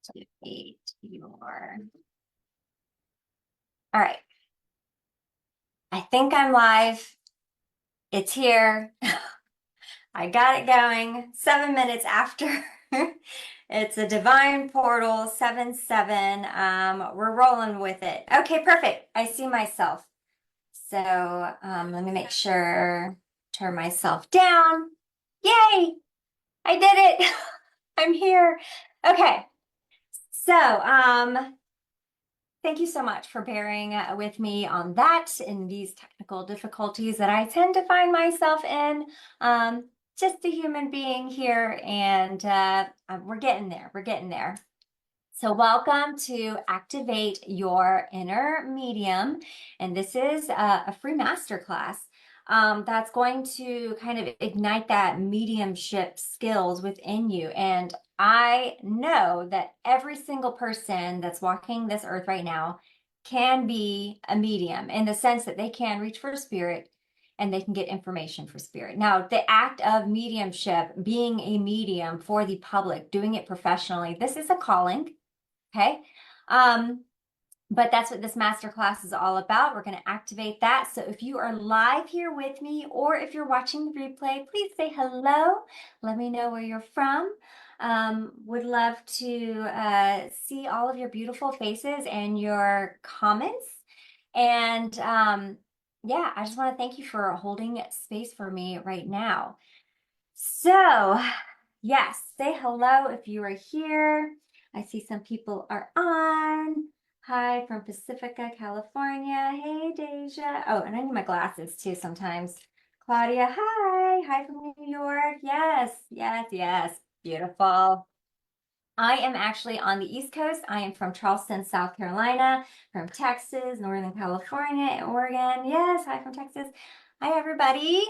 activate your. All right. I think I'm live. It's here. I got it going 7 minutes after. It's a divine portal 7-7. We're rolling with it. Okay, perfect. I see myself. So let me make sure, turn myself down. Yay! I did it. I'm here. Okay. So thank you so much for bearing with me on that in these technical difficulties that I tend to find myself in. Just a human being here, and we're getting there. We're getting there. So welcome to Activate Your Inner Medium. And this is a free masterclass that's going to kind of ignite that mediumship skills within you. And I know that every single person that's walking this earth right now can be a medium in the sense that they can reach for spirit and they can get information for spirit. Now, the act of mediumship, being a medium for the public, doing it professionally, this is a calling. Okay. But that's what this masterclass is all about. We're going to activate that. So if you are live here with me, or if you're watching the replay, please say hello. Let me know where you're from. Would love to see all of your beautiful faces and your comments. And yeah, I just want to thank you for holding space for me right now. So yes, say hello if you are here. I see some people are on. Hi from Pacifica, California. Hey, Deja. Oh, and I need my glasses too sometimes. Claudia, hi. Hi from New York. Yes, yes, yes. Beautiful. I am actually on the East Coast. I am from Charleston, South Carolina, from Texas, Northern California, Oregon. Yes, hi from Texas. Hi, everybody.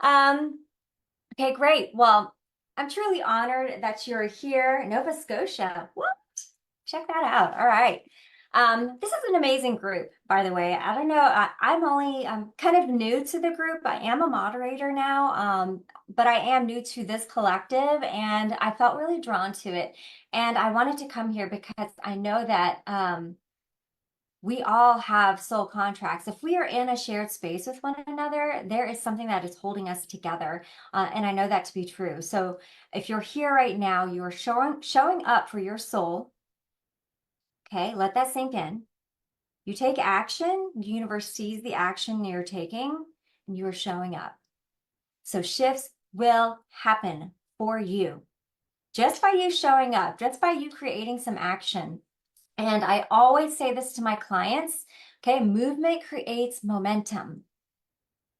Okay, great. Well, I'm truly honored that you're here. Nova Scotia. What? Check that out. All right. This is an amazing group, by the way. I don't know. I'm kind of new to the group. I am a moderator now, but I am new to this collective, and I felt really drawn to it. And I wanted to come here because I know that we all have soul contracts. If we are in a shared space with one another, there is something that is holding us together. And I know that to be true. So if you're here right now, you are showing up for your soul. Okay, let that sink in. You take action, the universe sees the action you're taking, and you are showing up. So shifts will happen for you. Just by you showing up, just by you creating some action. And I always say this to my clients, okay, movement creates momentum.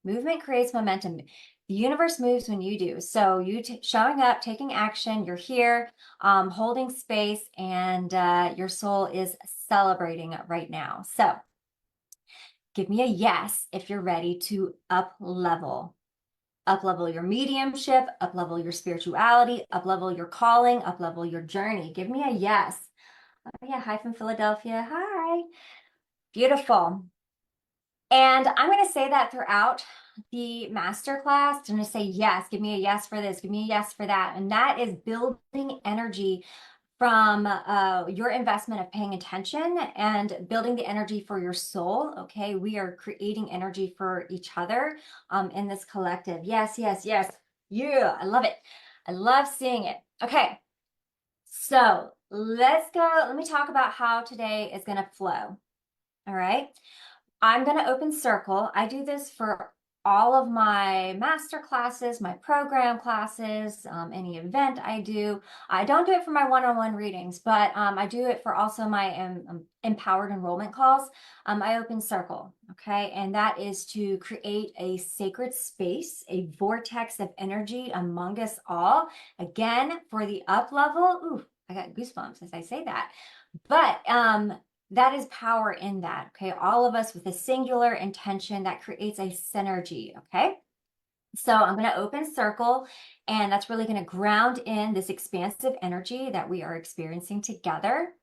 Movement creates momentum. The universe moves when you do. So you showing up, taking action, you're here, holding space, and your soul is celebrating it right now. So give me a yes if you're ready to up-level. Up-level your mediumship, up-level your spirituality, up-level your calling, up-level your journey. Give me a yes. Oh, yeah, hi from Philadelphia. Hi. Beautiful. And I'm going to say that throughout the masterclass. I'm going to say yes. Give me a yes for this. Give me a yes for that. And that is building energy from your investment of paying attention and building the energy for your soul. Okay, we are creating energy for each other in this collective. Yes, yes, yes. Yeah, I love it. I love seeing it. Okay. So let's go. Let me talk about how today is going to flow. All right. I'm going to open circle. I do this for all of my master classes, my program classes, any event I do. I don't do it for my one-on-one readings, but I do it for also my empowered enrollment calls. I open circle, okay? And that is to create a sacred space, a vortex of energy among us all. Again, for the up level, ooh, I got goosebumps as I say that. But that is power in that, okay? All of us with a singular intention that creates a synergy, okay? So I'm going to open circle, and that's really going to ground in this expansive energy that we are experiencing together.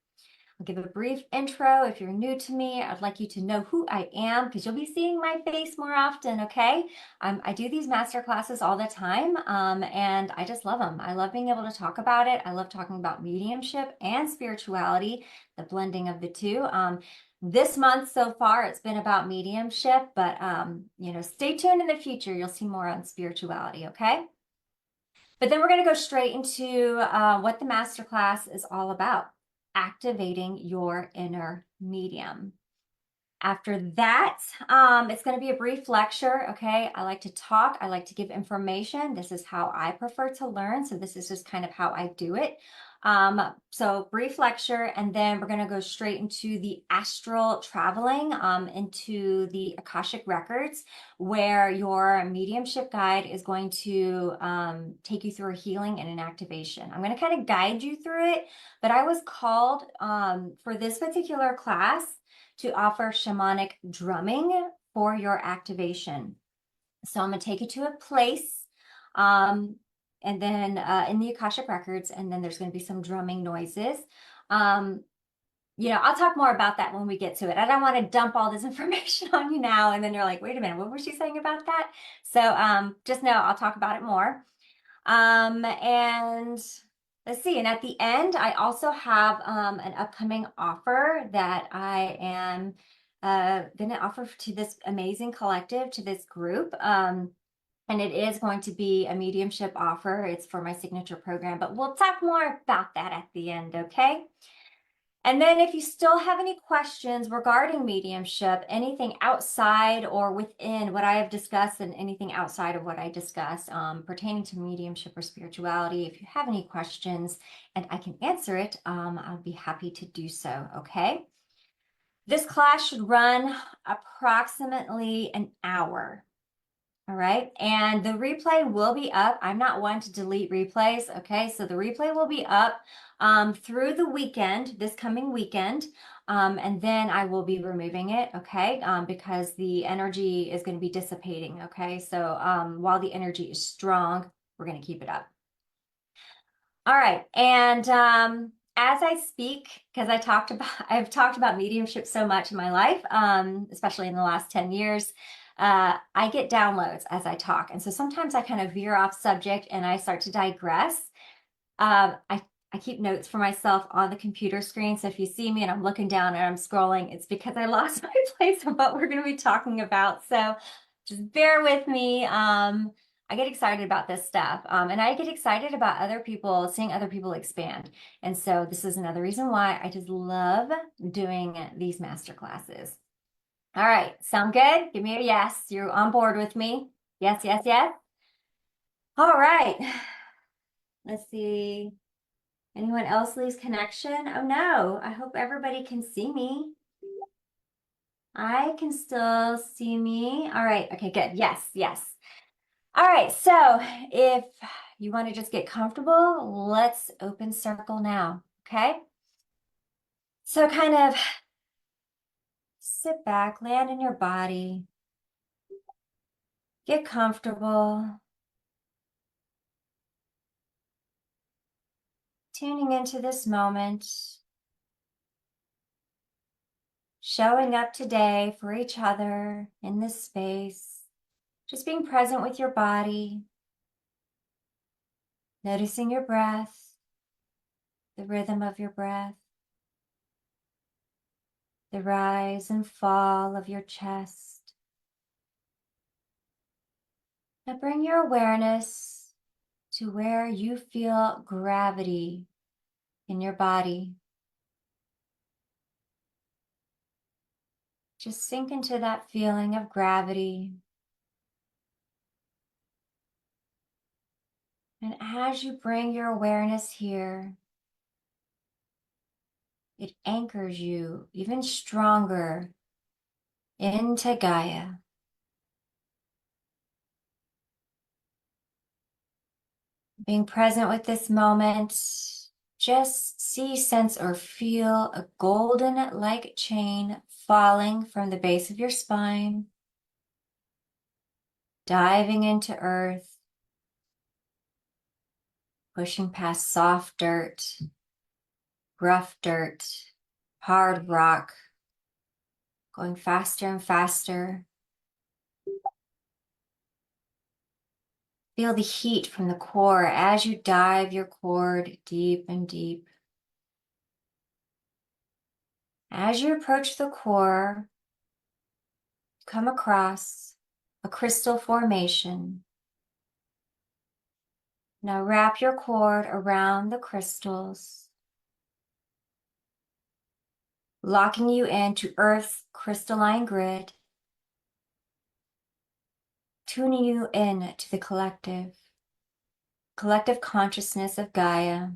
I'll give a brief intro. If you're new to me, I'd like you to know who I am because you'll be seeing my face more often, okay? I do these master classes all the time, and I just love them. I love being able to talk about it. I love talking about mediumship and spirituality, the blending of the two. This month so far, it's been about mediumship, but stay tuned in the future. You'll see more on spirituality, okay? But then we're going to go straight into what the masterclass is all about, activating your inner medium. After that, it's going to be a brief lecture, okay? I like to talk. I like to give information. This is how I prefer to learn. So this is just kind of how I do it. So brief lecture, and then we're going to go straight into the astral traveling, into the Akashic records, where your mediumship guide is going to take you through a healing and an activation. I'm going to kind of guide you through it, but I was called for this particular class to offer shamanic drumming for your activation. So I'm going to take you to a place, and then in the Akashic records, and then there's going to be some drumming noises. I'll talk more about that when we get to it. I don't want to dump all this information on you now, and then you're like, wait a minute, what was she saying about that? So just know I'll talk about it more. And let's see. And at the end, I also have an upcoming offer that I am going to offer to this amazing collective, to this group. And it is going to be a mediumship offer. It's for my signature program, but we'll talk more about that at the end, okay? And then if you still have any questions regarding mediumship, anything outside or within what I have discussed and anything outside of what I discussed pertaining to mediumship or spirituality, if you have any questions and I can answer it, I'll be happy to do so, okay? This class should run approximately an hour. All right. And the replay will be up. I'm not one to delete replays. Okay. So the replay will be up through the weekend, this coming weekend. And then I will be removing it. Okay. Because the energy is going to be dissipating. Okay. So while the energy is strong, we're going to keep it up. All right. And as I speak, because I've talked about mediumship so much in my life, especially in the last 10 years. I get downloads as I talk. And so sometimes I kind of veer off subject and I start to digress. I keep notes for myself on the computer screen. So if you see me and I'm looking down and I'm scrolling, it's because I lost my place of what we're going to be talking about. So just bear with me. I get excited about this stuff. And I get excited about other people, seeing other people expand. And so this is another reason why I just love doing these master classes. All right, sound good? Give me a yes. You're on board with me. Yes, yes, yes. All right. Let's see. Anyone else lose connection? Oh no, I hope everybody can see me. I can still see me. All right, okay, good. Yes, yes. All right, so if you want to just get comfortable, let's open circle now, okay? So kind of sit back, land in your body, get comfortable. Tuning into this moment, showing up today for each other in this space, just being present with your body, noticing your breath, the rhythm of your breath, the rise and fall of your chest. Now bring your awareness to where you feel gravity in your body. Just sink into that feeling of gravity. And as you bring your awareness here, it anchors you even stronger into Gaia. Being present with this moment, just see, sense, or feel a golden-like chain falling from the base of your spine, diving into earth, pushing past soft dirt, rough dirt, hard rock, going faster and faster. Feel the heat from the core as you dive your cord deep and deep. As you approach the core, come across a crystal formation. Now wrap your cord around the crystals, locking you into Earth's crystalline grid, tuning you in to the collective consciousness of Gaia.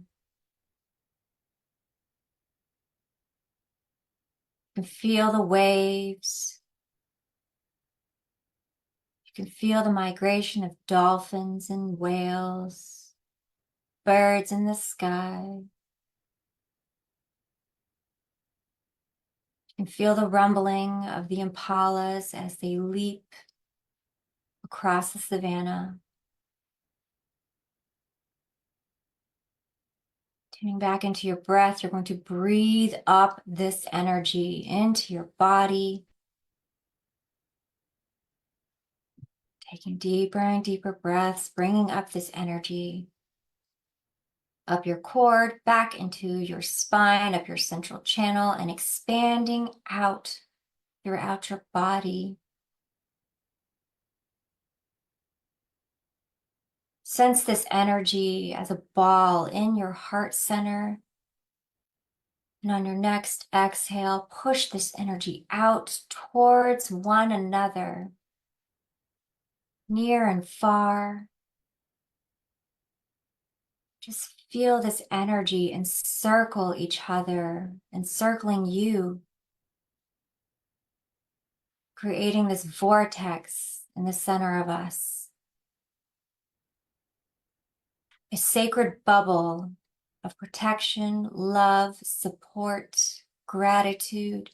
You can feel the waves. You can feel the migration of dolphins and whales, birds in the sky. You can feel the rumbling of the impalas as they leap across the savannah. Tuning back into your breath, you're going to breathe up this energy into your body. Taking deeper and deeper breaths, bringing up this energy up your cord, back into your spine, up your central channel, and expanding out throughout your body. Sense this energy as a ball in your heart center. And on your next exhale, push this energy out towards one another, near and far. Just feel this energy encircle each other, encircling you, creating this vortex in the center of us. A sacred bubble of protection, love, support, gratitude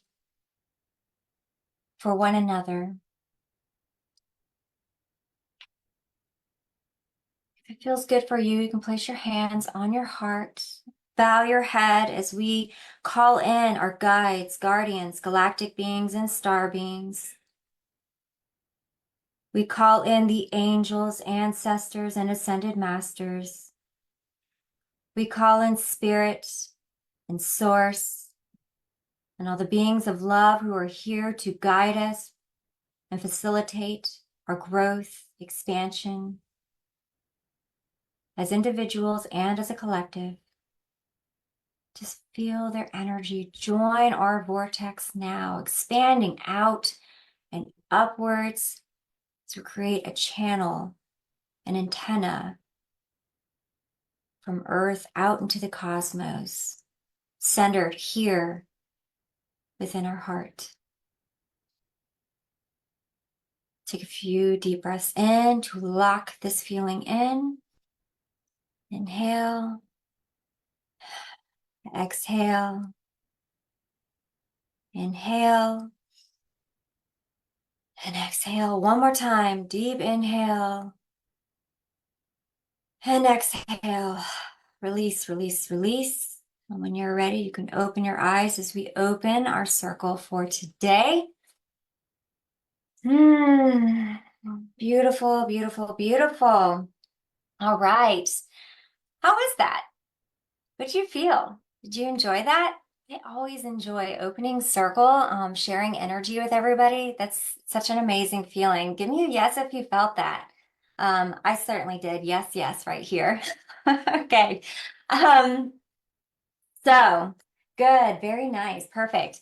for one another. If it feels good for you, you can place your hands on your heart. Bow your head as we call in our guides, guardians, galactic beings, and star beings. We call in the angels, ancestors, and ascended masters. We call in spirit and source and all the beings of love who are here to guide us and facilitate our growth, expansion as individuals and as a collective. Just feel their energy join our vortex now, expanding out and upwards to create a channel, an antenna from Earth out into the cosmos, centered here within our heart. Take a few deep breaths in to lock this feeling in. Inhale, exhale, inhale, and exhale. One more time, deep inhale, and exhale. Release, release, release. And when you're ready, you can open your eyes as we open our circle for today. Beautiful, beautiful, beautiful. All right. How was that? What did you feel? Did you enjoy that? I always enjoy opening circle, sharing energy with everybody. That's such an amazing feeling. Give me a yes if you felt that. I certainly did. Yes, yes, right here. Okay. So good. Very nice. Perfect.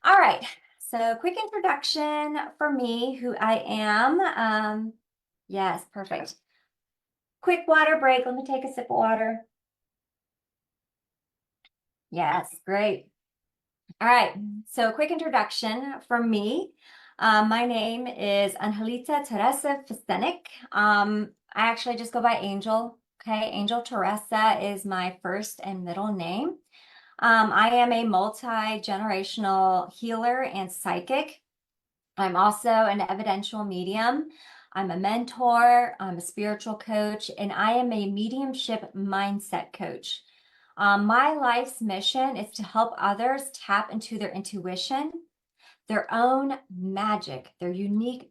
All right. So quick introduction for me, who I am. Yes, perfect. Quick water break. Let me take a sip of water. Yes, great. All right, so quick introduction from me. My name is Angelita Teresa Fistenik. I actually just go by Angel. Okay, Angel Teresa is my first and middle name. I am a multi-generational healer and psychic. I'm also an evidential medium. I'm a mentor, I'm a spiritual coach, and I am a mediumship mindset coach. My life's mission is to help others tap into their intuition, their own magic, their unique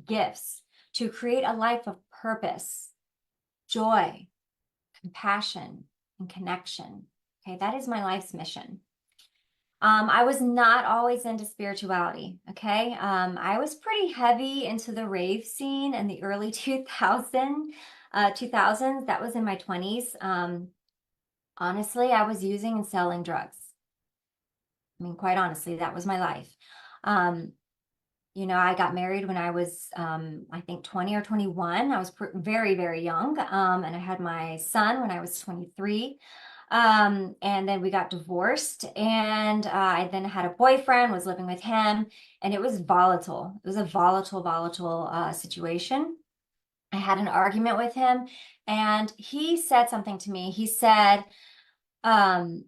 gifts to create a life of purpose, joy, compassion, and connection. Okay, that is my life's mission. I was not always into spirituality. Okay. I was pretty heavy into the rave scene in the early 2000s. That was in my 20s. Honestly, I was using and selling drugs. I mean, quite honestly, that was my life. Um, I got married when I was, I think 20 or 21. I was very, very young. And I had my son when I was 23. And then we got divorced, and I then had a boyfriend, was living with him, and it was volatile. It was a volatile situation. I had an argument with him, and he said something to me. He said, um,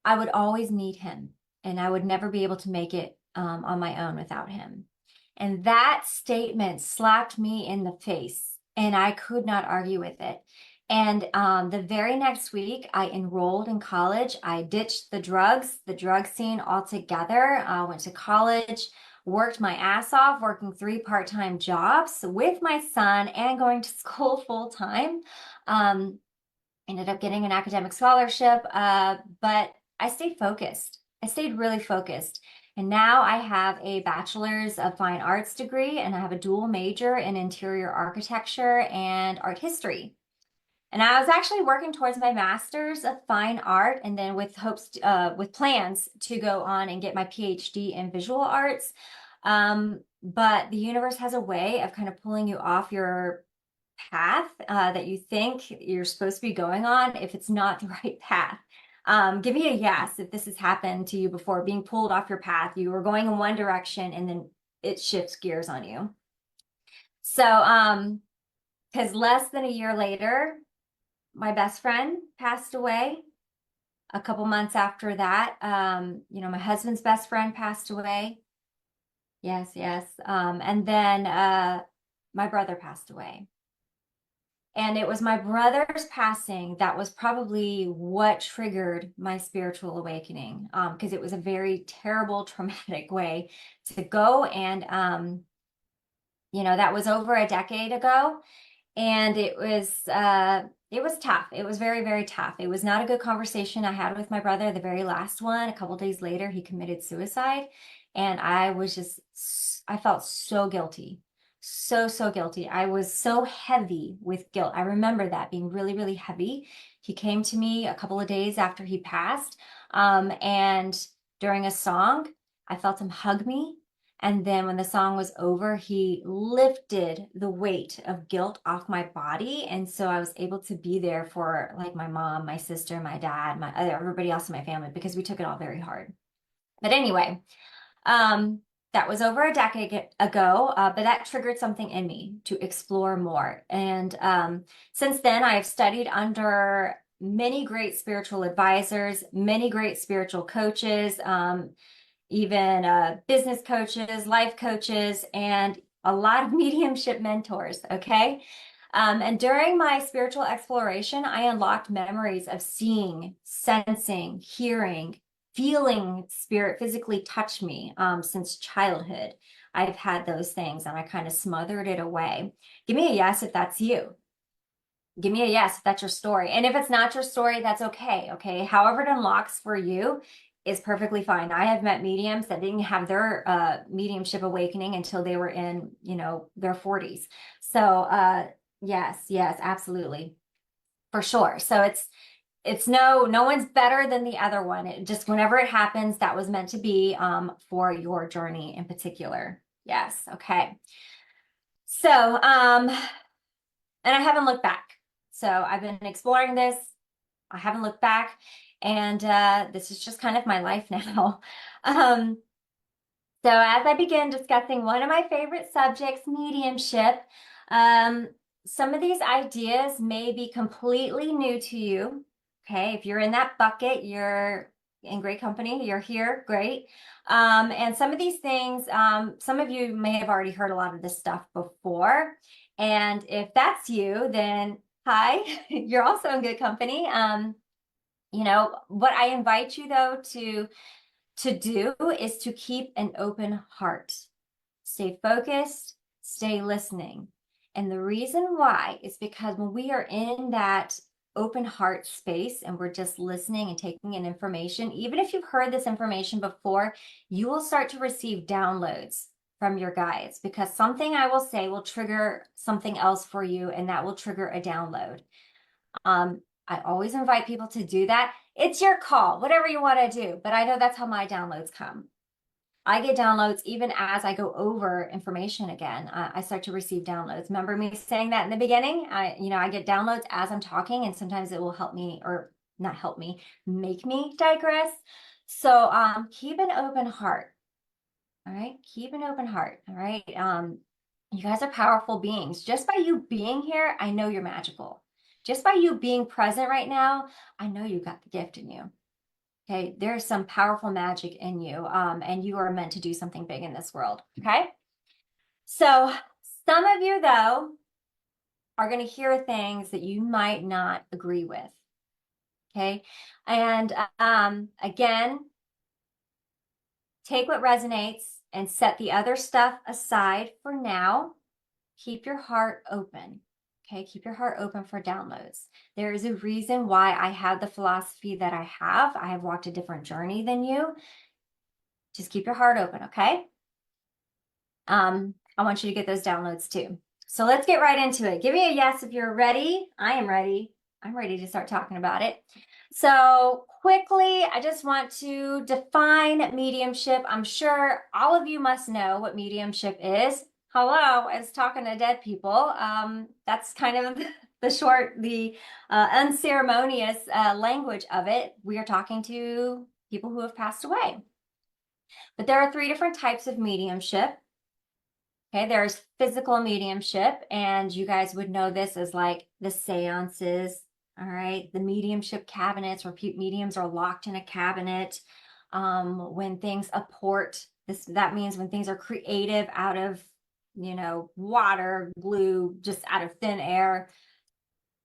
I would always need him, and I would never be able to make it on my own without him. And that statement slapped me in the face, and I could not argue with it. And the very next week, I enrolled in college. I ditched the drug scene altogether. Went to college, worked my ass off, working 3 part-time jobs with my son and going to school full time. Um, Ended up getting an academic scholarship, but I stayed focused. I stayed really focused. And now I have a bachelor's of fine arts degree, and I have a dual major in interior architecture and art history. And I was actually working towards my master's of fine art, and then with with plans to go on and get my PhD in visual arts. But the universe has a way of kind of pulling you off your path that you think you're supposed to be going on if it's not the right path. Give me a yes if this has happened to you before, being pulled off your path. You were going in one direction and then it shifts gears on you. So, because less than a year later, my best friend passed away. A couple months after that, my husband's best friend passed away. Yes, yes. And then my brother passed away. And it was my brother's passing that was probably what triggered my spiritual awakening, because it was a very terrible, traumatic way to go. And, that was over a decade ago. And it was tough. It was very, very tough. It was not a good conversation I had with my brother. The very last one, a couple days later, he committed suicide. And I felt so guilty. So guilty. I was so heavy with guilt. I remember that being really, really heavy. He came to me a couple of days after he passed. And during a song, I felt him hug me. And then when the song was over, he lifted the weight of guilt off my body. And so I was able to be there for like my mom, my sister, my dad, everybody else in my family, because we took it all very hard. But anyway, that was over a decade ago, but that triggered something in me to explore more. And since then, I have studied under many great spiritual advisors, many great spiritual coaches, even business coaches, life coaches, and a lot of mediumship mentors. Okay. And during my spiritual exploration, I unlocked memories of seeing, sensing, hearing, feeling spirit physically touch me since childhood. I've had those things and I kind of smothered it away. Give me a yes if that's you. Give me a yes if that's your story. And if it's not your story, that's okay. Okay. However it unlocks for you is perfectly fine. I have met mediums that didn't have their mediumship awakening until they were in, their 40s. So yes, absolutely. For sure. So it's no one's better than the other one. It just whenever it happens, that was meant to be for your journey in particular. Yes. Okay. So and I haven't looked back. So I've been exploring this. I haven't looked back, and this is just kind of my life now. So as I begin discussing one of my favorite subjects, mediumship, some of these ideas may be completely new to you. Okay, if you're in that bucket, you're in great company, you're here, great. And some of these things, some of you may have already heard a lot of this stuff before. And if that's you, then hi, you're also in good company. What I invite you though to do is to keep an open heart. Stay focused, stay listening. And the reason why is because when we are in that open heart space and we're just listening and taking in information, even if you've heard this information before, you will start to receive downloads from your guides, because something I will say will trigger something else for you, and that will trigger a download. I always invite people to do that. It's your call, whatever you want to do, but I know that's how my downloads come. I get downloads even as I go over information again. I start to receive downloads. Remember me saying that in the beginning? I get downloads as I'm talking, and sometimes it will help me, or not help me, make me digress. So keep an open heart. All right, keep an open heart. All right. You guys are powerful beings. Just by you being here, I know you're magical. Just by you being present right now, I know you got the gift in you. Okay, there's some powerful magic in you, and you are meant to do something big in this world. Okay, so some of you, though, are going to hear things that you might not agree with. Okay, and again, take what resonates and set the other stuff aside for now. Keep your heart open. Okay, keep your heart open for downloads. There is a reason why I have the philosophy that I have. I have walked a different journey than you. Just keep your heart open, okay? I want you to get those downloads too. So let's get right into it. Give me a yes if you're ready. I am ready. I'm ready to start talking about it. So quickly, I just want to define mediumship. I'm sure all of you must know what mediumship is. Hello, I was talking to dead people. That's kind of the unceremonious language of it. We are talking to people who have passed away. But there are 3 different types of mediumship. Okay, there's physical mediumship, and you guys would know this as like the seances, all right? The mediumship cabinets where mediums are locked in a cabinet. When things apport, that means when things are creative out of, water, glue, just out of thin air.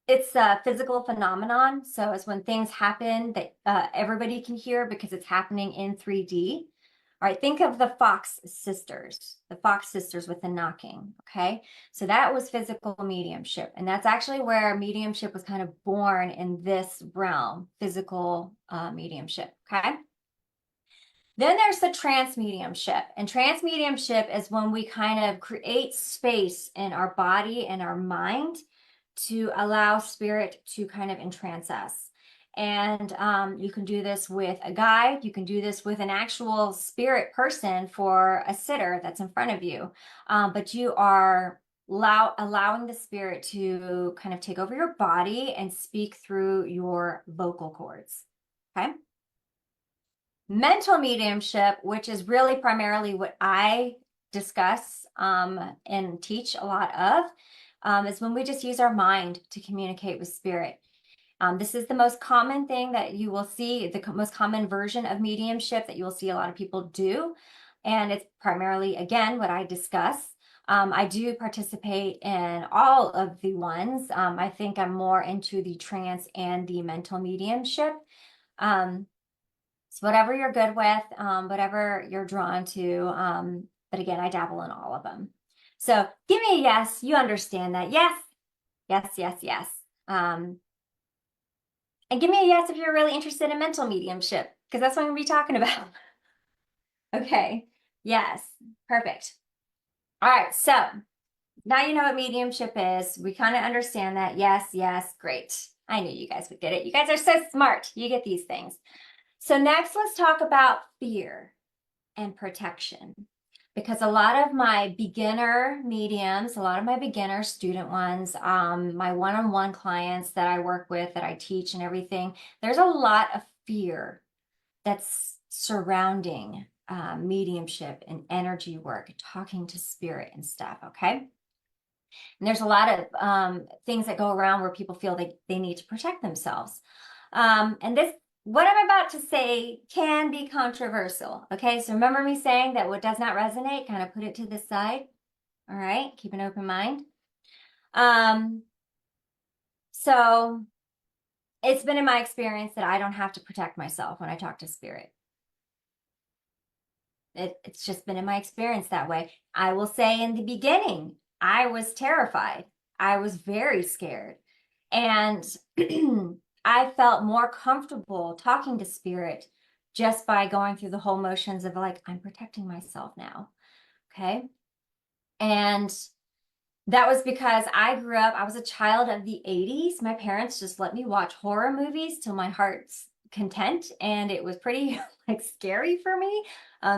It's a physical phenomenon. So it's when things happen that everybody can hear because it's happening in 3D. All right, think of the Fox sisters with the knocking, okay? So that was physical mediumship, and that's actually where mediumship was kind of born in this realm, physical mediumship, okay? Then there's the trance mediumship, and trance mediumship is when we kind of create space in our body and our mind to allow spirit to kind of entrance us. And you can do this with a guide. You can do this with an actual spirit person for a sitter that's in front of you. But you are allowing the spirit to kind of take over your body and speak through your vocal cords. Okay. Mental mediumship, which is really primarily what I discuss and teach a lot of, is when we just use our mind to communicate with spirit. This is the most common thing that you will see, the most common version of mediumship that you will see a lot of people do. And it's primarily, again, what I discuss. I do participate in all of the ones. I think I'm more into the trance and the mental mediumship. So whatever you're good with, whatever you're drawn to. But again, I dabble in all of them. So give me a yes. You understand that. Yes, yes, yes, yes. And give me a yes if you're really interested in mental mediumship, because that's what I'm going to be talking about. Okay. Yes. Perfect. All right. So now you know what mediumship is. We kind of understand that. Yes. Yes. Great. I knew you guys would get it. You guys are so smart. You get these things. So next, let's talk about fear and protection. Because a lot of my beginner mediums, a lot of my beginner student ones, my one-on-one clients that I work with, that I teach and everything, there's a lot of fear that's surrounding mediumship and energy work, talking to spirit and stuff, okay? And there's a lot of things that go around where people feel they need to protect themselves. And what I'm about to say can be controversial. Okay, so remember me saying that what does not resonate, kind of put it to the side. All right, keep an open mind. So It's been in my experience that I don't have to protect myself when I talk to spirit. It's just been in my experience that way. I will say in the beginning, I was terrified. I was very scared. And I felt more comfortable talking to spirit just by going through the whole motions of like, I'm protecting myself now. Okay. And that was because I grew up, I was a child of the 80s. My parents just let me watch horror movies till my heart's content. And it was pretty like scary for me,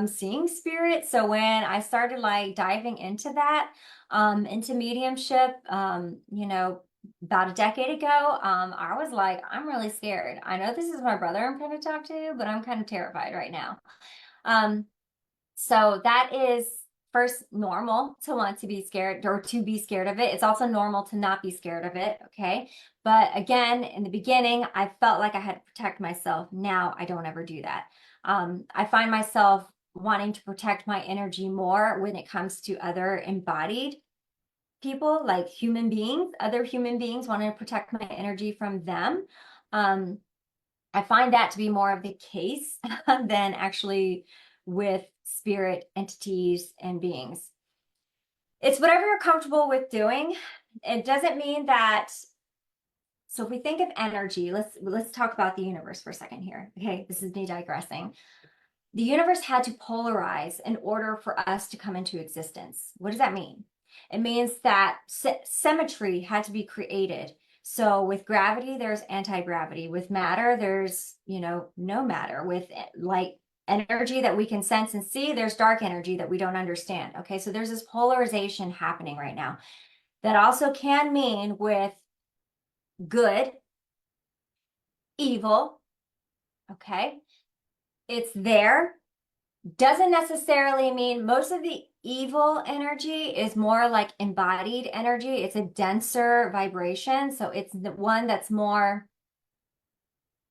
seeing spirit. So when I started like diving into that, into mediumship, about a decade ago, I was like, I'm really scared. I know this is my brother I'm going to talk to, but I'm kind of terrified right now. Um, so that is first normal to want to be scared or to be scared of it. It's also normal to not be scared of it. Okay. But again, in the beginning, I felt like I had to protect myself. Now I don't ever do that. I find myself wanting to protect my energy more when it comes to other embodied people, like human beings, other human beings, wanting to protect my energy from them. Um, I find that to be more of the case than actually with spirit entities and beings. It's whatever you're comfortable with doing. It doesn't mean that. So if we think of energy, let's talk about the universe for a second here. Okay, this is me digressing. The universe had to polarize in order for us to come into existence. What does that mean? It means that symmetry had to be created. So with gravity, there's anti-gravity. With matter, there's, no matter. With light energy that we can sense and see, there's dark energy that we don't understand. Okay, so there's this polarization happening right now. That also can mean with good, evil, okay? It's there. Doesn't necessarily mean most of the evil energy is more like embodied energy. It's a denser vibration. So it's the one that's more,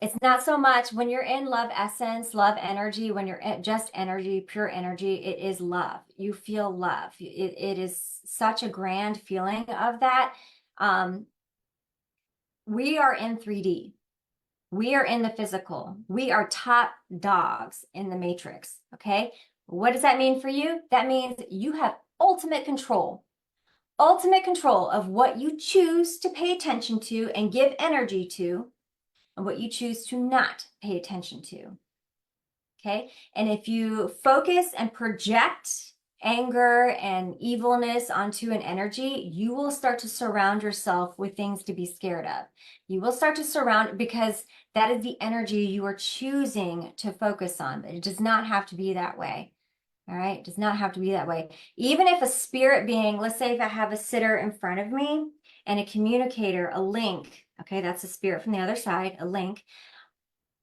it's not so much when you're in love essence, love energy, when you're just energy, pure energy, it is love. You feel love. It is such a grand feeling of that. We are in 3D. We are in the physical. We are top dogs in the matrix. Okay. What does that mean for you? That means you have ultimate control of what you choose to pay attention to and give energy to, and what you choose to not pay attention to. Okay. And if you focus and project anger and evilness onto an energy, you will start to surround yourself with things to be scared of. You will start to surround because that is the energy you are choosing to focus on. It does not have to be that way. All right. It does not have to be that way. Even if a spirit being, let's say if I have a sitter in front of me and a communicator, a link, okay, that's a spirit from the other side, a link.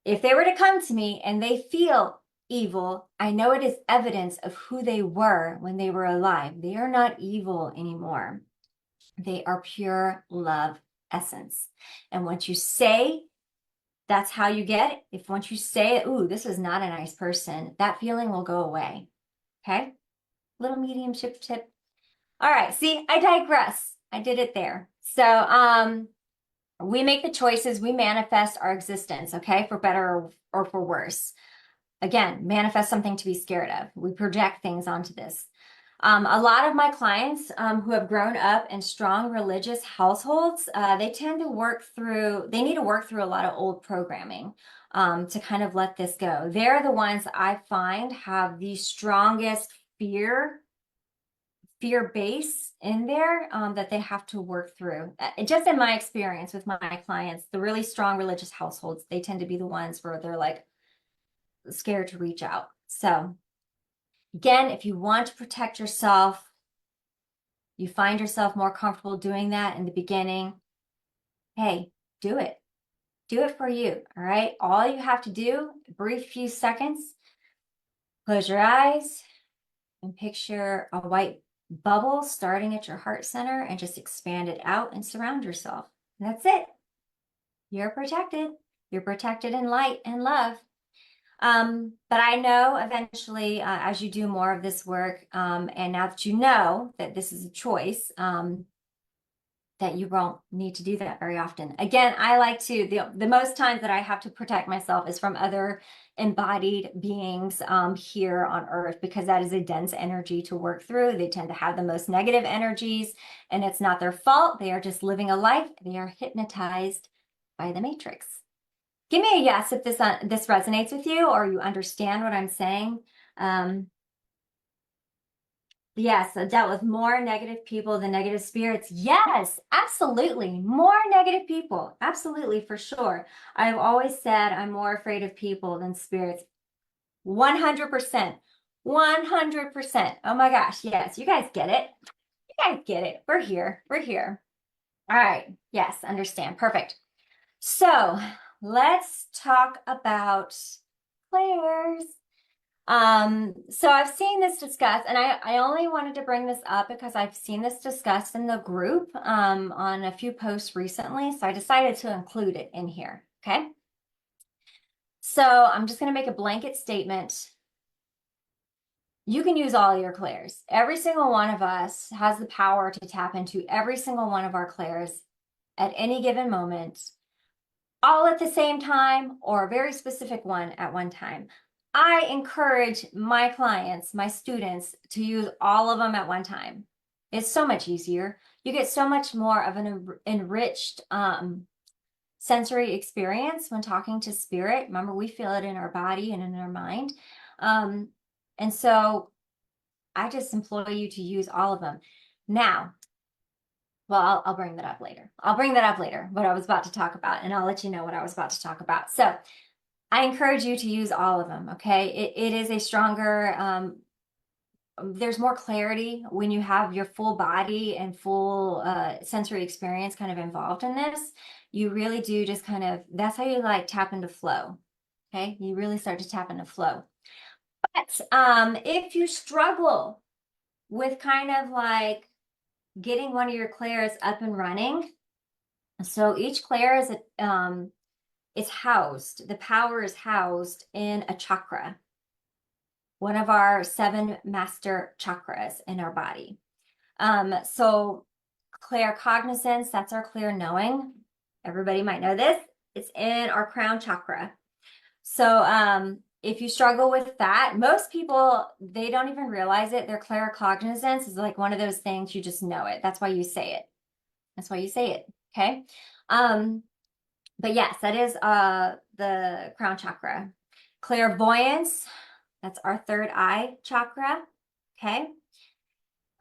If they were to come to me and they feel evil, I know it is evidence of who they were when they were alive. They are not evil anymore. They are pure love essence. And once you say that's how you get it, if once you say, ooh, this is not a nice person, that feeling will go away. Okay? Little mediumship tip. All right, see, I digress. I did it there. So, we make the choices, we manifest our existence, okay, for better or for worse. Again, manifest something to be scared of. We project things onto this. A lot of my clients who have grown up in strong religious households, they need to work through a lot of old programming to kind of let this go. They're the ones I find have the strongest fear base in there that they have to work through. Just in my experience with my clients, the really strong religious households, they tend to be the ones where they're like scared to reach out. So again, if you want to protect yourself, you find yourself more comfortable doing that in the beginning, hey, do it. Do it for you, all right? All you have to do, a brief few seconds, close your eyes and picture a white bubble starting at your heart center and just expand it out and surround yourself. And that's it. You're protected. You're protected in light and love. But I know eventually, as you do more of this work, and now that you know that this is a choice, that you won't need to do that very often. Again, I like to, the most times that I have to protect myself is from other embodied beings here on Earth, because that is a dense energy to work through. They tend to have the most negative energies, and it's not their fault. They are just living a life. They are hypnotized by the matrix. Give me a yes if this resonates with you or you understand what I'm saying. Yes, I dealt with more negative people than negative spirits. Yes, absolutely. More negative people. Absolutely, for sure. I've always said I'm more afraid of people than spirits. 100%. 100%. Oh my gosh. Yes, you guys get it. You guys get it. We're here. We're here. All right. Yes, understand. Perfect. So let's talk about clairs. So I've seen this discussed, and I only wanted to bring this up because I've seen this discussed in the group on a few posts recently. So I decided to include it in here. Okay. So I'm just going to make a blanket statement. You can use all your clairs. Every single one of us has the power to tap into every single one of our clairs at any given moment, all at the same time, or a very specific one at one time. I encourage my clients, my students, to use all of them at one time. It's so much easier. You get so much more of an enriched sensory experience when talking to spirit. Remember, we feel it in our body and in our mind. And so I just implore you to use all of them. Now, well, I'll bring that up later. I'll bring that up later, what I was about to talk about, and I'll let you know what I was about to talk about. So I encourage you to use all of them, okay? It is a stronger, there's more clarity when you have your full body and full sensory experience kind of involved in this. You really do just kind of, that's how you like tap into flow, okay? You really start to tap into flow. But if you struggle with kind of like getting one of your clairs up and running, so each clair is it's housed, the power is housed in a chakra, one of our 7 master chakras in our body. So claircognizance, that's our clear knowing. Everybody might know this. It's in our crown chakra. So if you struggle with that, most people, they don't even realize it. Their claircognizance is like one of those things, you just know it. That's why you say it. That's why you say it. Okay. But yes, that is the crown chakra. Clairvoyance, that's our 3rd eye chakra. Okay.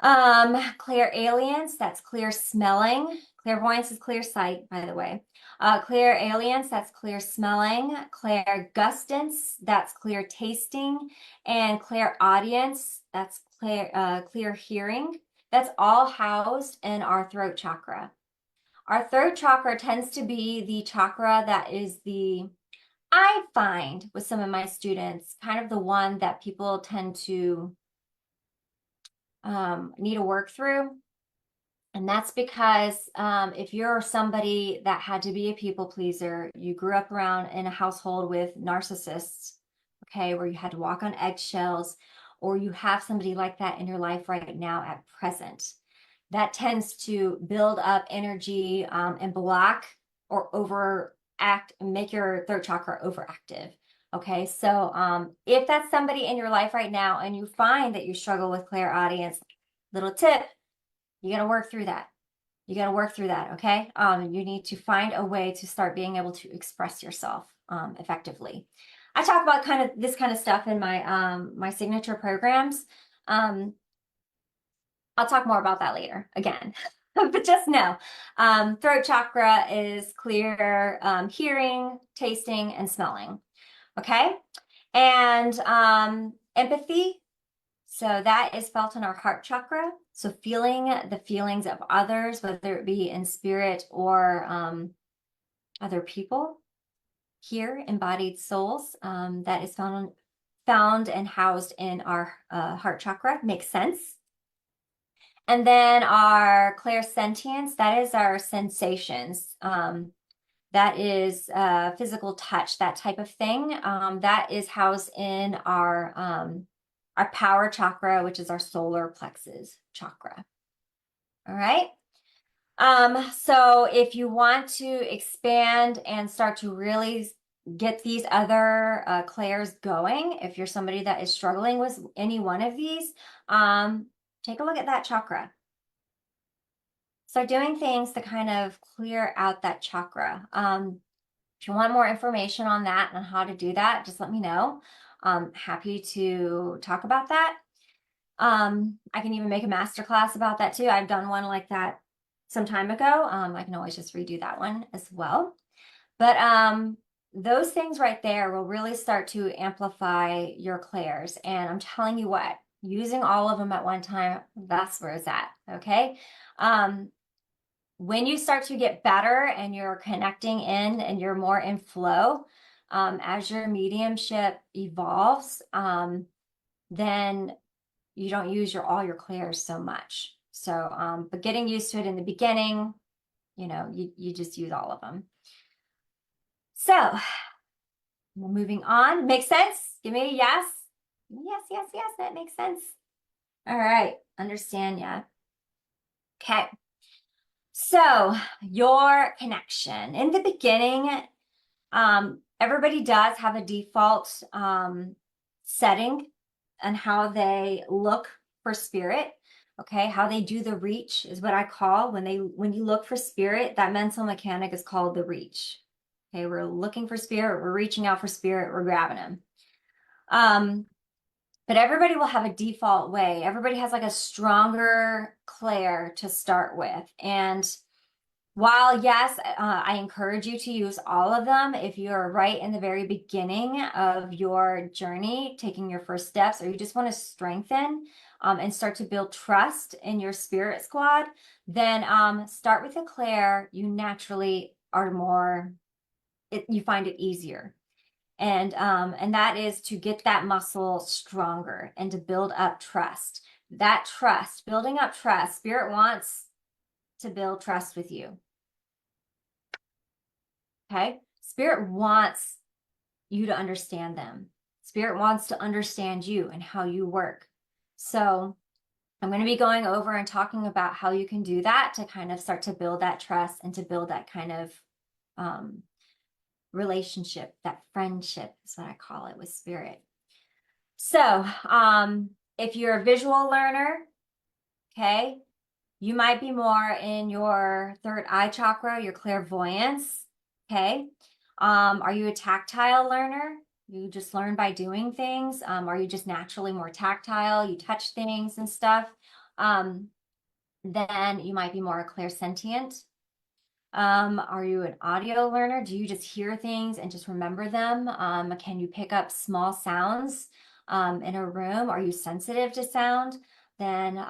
Clairalience, that's clear smelling. Clairvoyance is clear sight, by the way. Clairalience, that's clear smelling. Clairgustance, that's clear tasting. And clairaudience, that's clear hearing. That's all housed in our throat chakra. Our 3rd chakra tends to be the chakra that is I find with some of my students, kind of the one that people tend to need to work through. And that's because if you're somebody that had to be a people pleaser, you grew up around in a household with narcissists, okay, where you had to walk on eggshells, or you have somebody like that in your life right now at present, that tends to build up energy and block or overact and make your 3rd chakra overactive. Okay, so if that's somebody in your life right now and you find that you struggle with clairaudience, little tip, you got to work through that. You got to work through that, okay? You need to find a way to start being able to express yourself effectively. I talk about kind of this kind of stuff in my my signature programs. I'll talk more about that later again. But just know, throat chakra is clear hearing, tasting, and smelling. Okay? And empathy, so that is felt in our heart chakra. So feeling the feelings of others, whether it be in spirit or other people, here, embodied souls, that is found and housed in our heart chakra. Makes sense. And then our clairsentience, that is our sensations. That is physical touch, that type of thing. That is housed in our power chakra, which is our solar plexus chakra. All right. So if you want to expand and start to really get these other clairs going, if you're somebody that is struggling with any one of these, take a look at that chakra. Start doing things to kind of clear out that chakra. If you want more information on that and how to do that, just let me know. I'm happy to talk about that. I can even make a masterclass about that too. I've done one like that some time ago. I can always just redo that one as well. But those things right there will really start to amplify your clairs. And I'm telling you what, using all of them at one time, that's where it's at. Okay. When you start to get better and you're connecting in and you're more in flow, as your mediumship evolves, then you don't use all your clairs so much. So, but getting used to it in the beginning, you just use all of them. So moving on. Makes sense? Give me a yes. Yes, yes, yes, that makes sense. All right, understand, yeah. Okay. So your connection. In the beginning, everybody does have a default setting and how they look for spirit. Okay, how they do the reach is what I call when you look for spirit, that mental mechanic is called the reach. Okay, we're looking for spirit, we're reaching out for spirit, we're grabbing them. But everybody will have a default way. Everybody has like a stronger clair to start with. And while, yes, I encourage you to use all of them if you're right in the very beginning of your journey, taking your first steps, or you just want to strengthen and start to build trust in your spirit squad, then start with a clair. You naturally are more, you find it easier. And that is to get that muscle stronger and to build up trust. That trust, building up trust, spirit wants to build trust with you. Okay? Spirit wants you to understand them. Spirit wants to understand you and how you work. So I'm going to be going over and talking about how you can do that to kind of start to build that trust and to build that kind of relationship, that friendship is what I call it with spirit. So if you're a visual learner, okay, you might be more in your third eye chakra, your clairvoyance, okay? Are you a tactile learner? You just learn by doing things? Are you just naturally more tactile? You touch things and stuff? Then you might be more clairsentient. Are you an audio learner? Do you just hear things and just remember them? Can you pick up small sounds in a room? Are you sensitive to sound? Then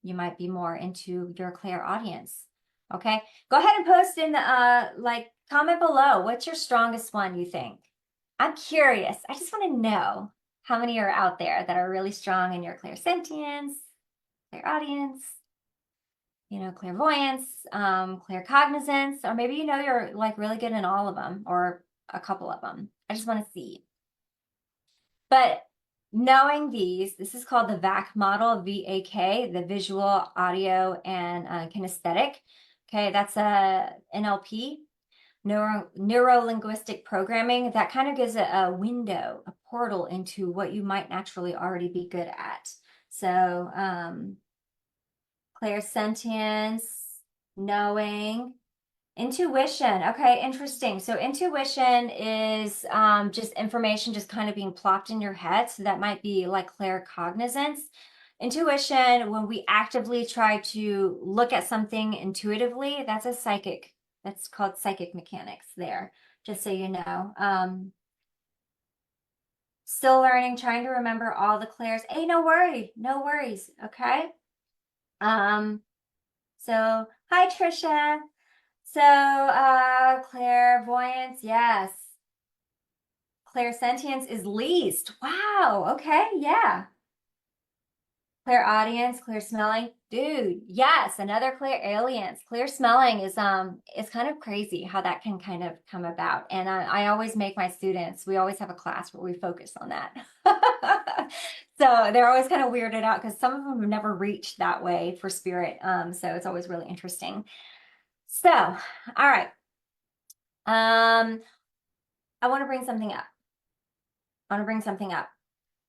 you might be more into your clairaudience. Okay, go ahead and post in the comment below. What's your strongest one, you think? I'm curious. I just want to know how many are out there that are really strong in your clairsentience, clairaudience, clairvoyance, claircognizance, or maybe you're like really good in all of them or a couple of them. I just want to see. But knowing these, this is called the VAC model, VAK, the visual, audio, and kinesthetic. Okay, that's a NLP, neuro-linguistic programming. That kind of gives a window, a portal into what you might naturally already be good at. So, clairsentience, knowing, intuition. Okay, interesting. So intuition is just information just kind of being plopped in your head. So that might be like claircognizance. Intuition, when we actively try to look at something intuitively, that's a psychic. That's called psychic mechanics there, just so you know. Still learning, trying to remember all the clairs. Hey, no worries, okay? So hi Trisha. So clairvoyance, yes. Clairsentience is least. Wow, okay, yeah. Clairaudience, clear smelling. Dude, yes, another clairalience. Clear smelling is kind of crazy how that can kind of come about. And I always make my students, we always have a class where we focus on that. So they're always kind of weirded out because some of them have never reached that way for spirit. So it's always really interesting. So, all right. I want to bring something up. I want to bring something up.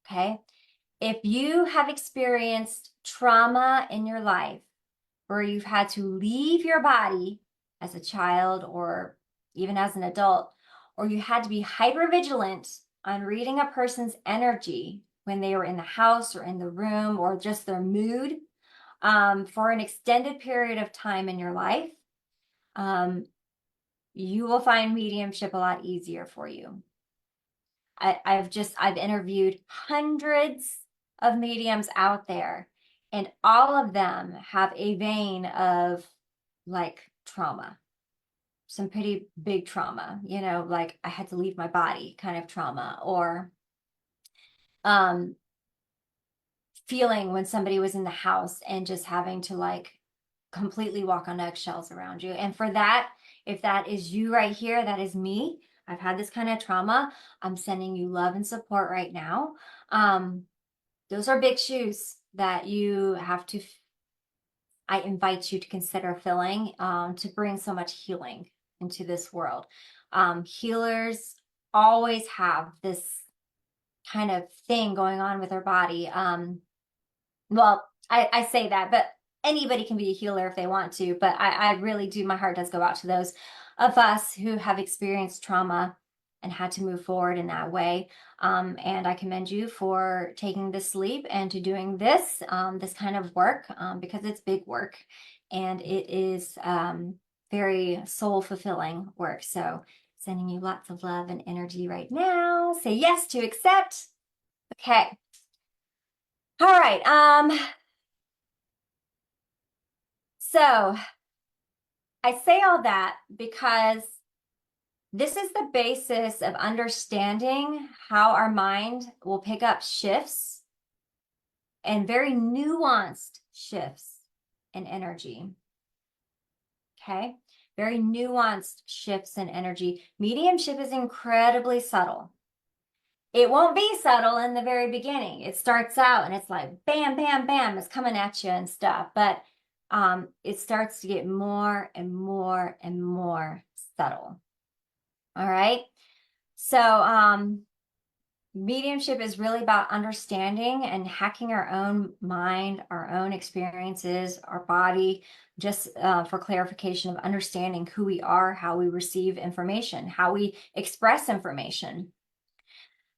Okay. If you have experienced trauma in your life where you've had to leave your body as a child or even as an adult, or you had to be hyper vigilant on reading a person's energy when they were in the house or in the room or just their mood for an extended period of time in your life, you will find mediumship a lot easier for you. I've interviewed hundreds of mediums out there, and all of them have a vein of like trauma, some pretty big trauma, like I had to leave my body kind of trauma, or feeling when somebody was in the house and just having to like completely walk on eggshells around you. And for that, if that is you right here, that is me. I've had this kind of trauma. I'm sending you love and support right now. Those are big shoes that you have to, I invite you to consider filling to bring so much healing into this world. Healers always have this kind of thing going on with their body. Well, I say that, but anybody can be a healer if they want to. But I really do, my heart does go out to those of us who have experienced trauma and had to move forward in that way. And I commend you for taking this leap and to doing this, this kind of work, because it's big work and it is very soul fulfilling work. So sending you lots of love and energy right now. Say yes to accept. Okay. All right. So I say all that because this is the basis of understanding how our mind will pick up shifts and very nuanced shifts in energy. Okay? Very nuanced shifts in energy. Mediumship is incredibly subtle. It won't be subtle in the very beginning. It starts out and it's like bam, bam, bam, it's coming at you and stuff. But it starts to get more and more and more subtle. All right. So mediumship is really about understanding and hacking our own mind, our own experiences, our body, just for clarification of understanding who we are, how we receive information, how we express information.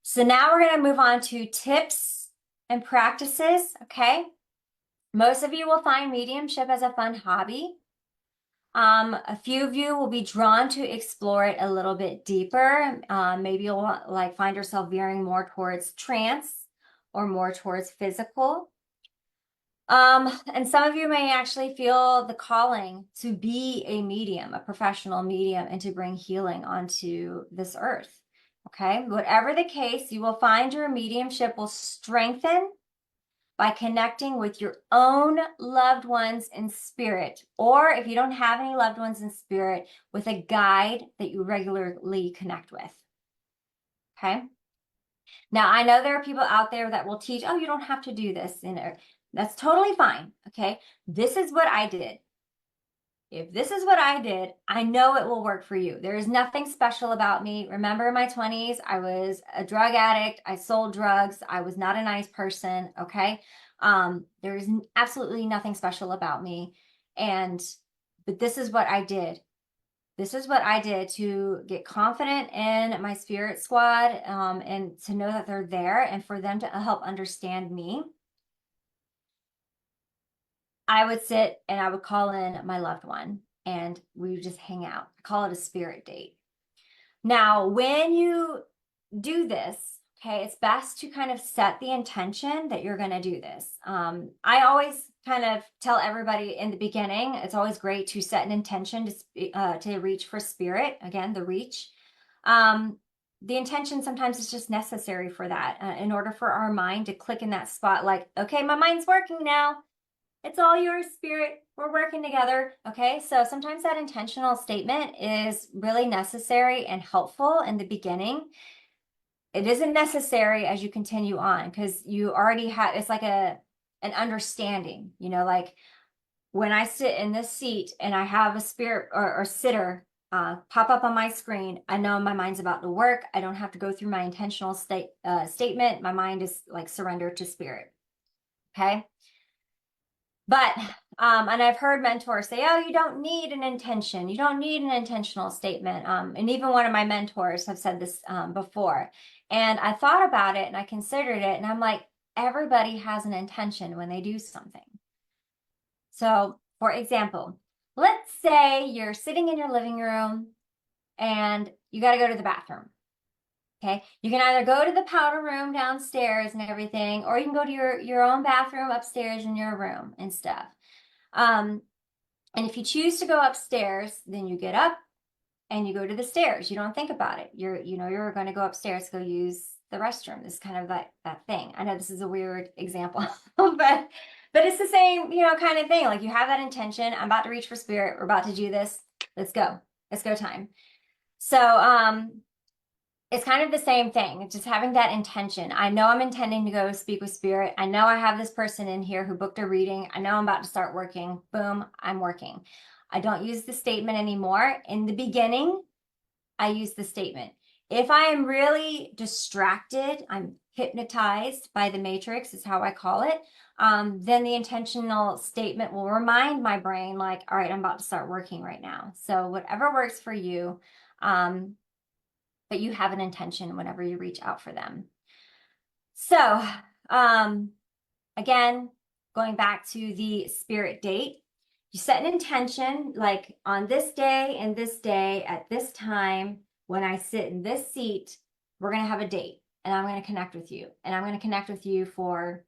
So now we're going to move on to tips and practices, okay? Most of you will find mediumship as a fun hobby. A few of you will be drawn to explore it a little bit deeper. Maybe you'll like find yourself veering more towards trance or more towards physical. And some of you may actually feel the calling to be a medium, a professional medium, and to bring healing onto this earth. Okay, whatever the case, you will find your mediumship will strengthen by connecting with your own loved ones in spirit, or if you don't have any loved ones in spirit, with a guide that you regularly connect with. Okay. Now, I know there are people out there that will teach, oh, you don't have to do this. That's totally fine. Okay. This is what I did. If this is what I did, I know it will work for you. There is nothing special about me. Remember, in my 20s, I was a drug addict. I sold drugs. I was not a nice person. Okay. There is absolutely nothing special about me. But this is what I did. This is what I did to get confident in my spirit squad, and to know that they're there and for them to help understand me. I would sit and I would call in my loved one and we would just hang out. I call it a spirit date. Now, when you do this, okay, it's best to kind of set the intention that you're going to do this. I always kind of tell everybody in the beginning, it's always great to set an intention to reach for spirit. Again, the reach. The intention sometimes is just necessary for that in order for our mind to click in that spot like, okay, my mind's working now. It's all yours, spirit. We're working together. Okay. So sometimes that intentional statement is really necessary and helpful in the beginning. it isn't necessary as you continue on because you already have, it's like an understanding, like when I sit in this seat and I have a spirit or sitter pop up on my screen, I know my mind's about to work. I don't have to go through my intentional statement. My mind is like surrendered to spirit. Okay. But, and I've heard mentors say, oh, you don't need an intention. You don't need an intentional statement. And even one of my mentors have said this before. And I thought about it and I considered it. And I'm like, everybody has an intention when they do something. So, for example, let's say you're sitting in your living room and you got to go to the bathroom. Okay. You can either go to the powder room downstairs and everything, or you can go to your own bathroom upstairs in your room and stuff. And if you choose to go upstairs, then you get up and you go to the stairs. You don't think about it. You're going to go upstairs to go use the restroom. This is kind of that thing. I know this is a weird example, but it's the same, kind of thing. Like you have that intention. I'm about to reach for spirit. We're about to do this. Let's go. Let's go time. So, it's kind of the same thing, just having that intention. I know I'm intending to go speak with spirit. I know I have this person in here who booked a reading. I know I'm about to start working. Boom, I'm working. I don't use the statement anymore. In the beginning, I use the statement. If I am really distracted, I'm hypnotized by the matrix, is how I call it, then the intentional statement will remind my brain, like, all right, I'm about to start working right now. So whatever works for you. But you have an intention whenever you reach out for them. So, again, going back to the spirit date, you set an intention like on this day and this day at this time, when I sit in this seat, we're going to have a date and I'm going to connect with you. And I'm going to connect with you for,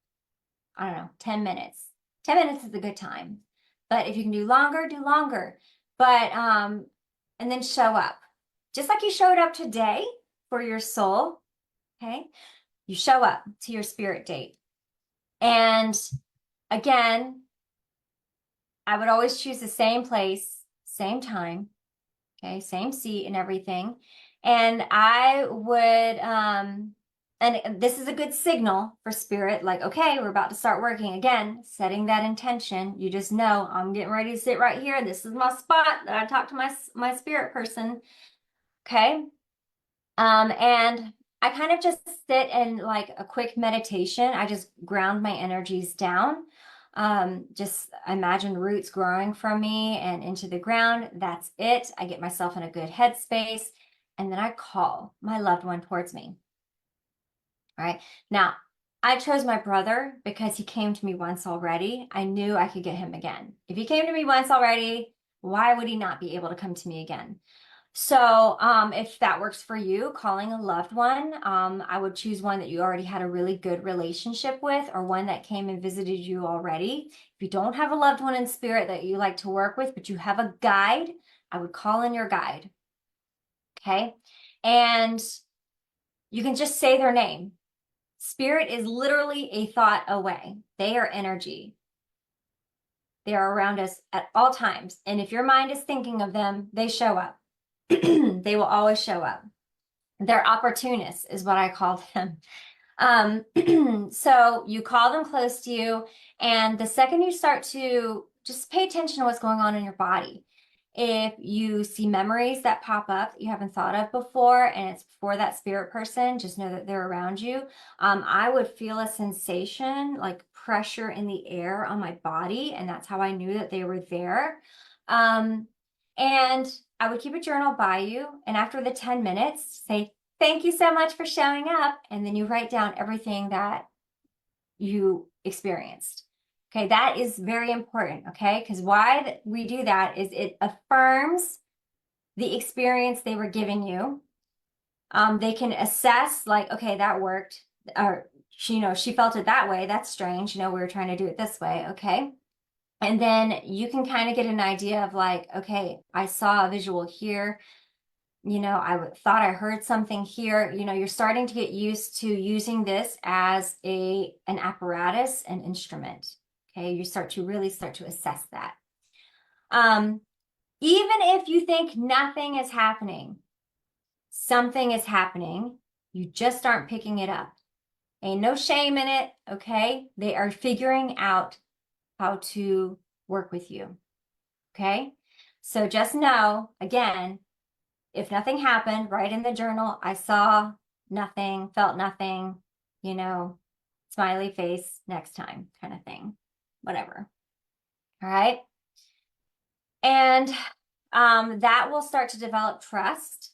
I don't know, 10 minutes. 10 minutes is a good time. But if you can do longer, do longer. But, and then show up. Just like you showed up today for your soul, okay? You show up to your spirit date. And again, I would always choose the same place, same time, okay? Same seat and everything. And I would, and this is a good signal for spirit, like, okay, we're about to start working again, setting that intention. You just know I'm getting ready to sit right here. This is my spot that I talk to my spirit person. Okay. And I kind of just sit in like a quick meditation. I just ground my energies down. Just imagine roots growing from me and into the ground. That's it. I get myself in a good headspace. And then I call my loved one towards me. All right. Now, I chose my brother because he came to me once already. I knew I could get him again. If he came to me once already, why would he not be able to come to me again? So if that works for you, calling a loved one, I would choose one that you already had a really good relationship with or one that came and visited you already. If you don't have a loved one in spirit that you like to work with, but you have a guide, I would call in your guide. Okay. And you can just say their name. Spirit is literally a thought away. They are energy. They are around us at all times. And if your mind is thinking of them, they show up. They will always show up. They're opportunists is what I call them. So you call them close to you, and the second you start to just pay attention to what's going on in your body. If you see memories that pop up that you haven't thought of before, and it's for that spirit person, just know that they're around you. I would feel a sensation like pressure in the air on my body, and that's how I knew that they were there. And I would keep a journal by you, and after the 10 minutes, say, thank you so much for showing up. And then you write down everything that you experienced. Okay, that is very important, okay? Because why we do that is it affirms the experience they were giving you. They can assess like, okay, that worked. Or, she felt it that way. That's strange. We were trying to do it this way, okay? And then you can kind of get an idea of like, okay, I saw a visual here. I thought I heard something here. You're starting to get used to using this as an apparatus, an instrument. Okay, you really start to assess that. Even if you think nothing is happening, something is happening. You just aren't picking it up. Ain't no shame in it, okay? They are figuring out how to work with you, okay? So just know, again, if nothing happened, write in the journal, I saw nothing, felt nothing, you know, smiley face next time kind of thing, whatever. All right. And that will start to develop trust.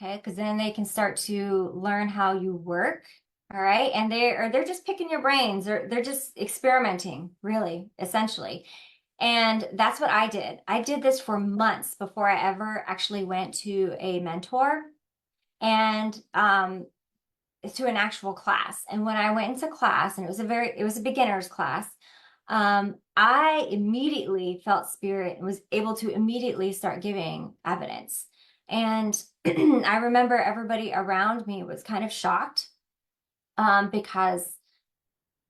Okay, because then they can start to learn how you work. All right. And they're just picking your brains, or they're just experimenting, really, essentially. And that's what I did. I did this for months before I ever actually went to a mentor and to an actual class. And when I went into class, and it was a beginner's class, I immediately felt spirit and was able to immediately start giving evidence. And I remember everybody around me was kind of shocked because,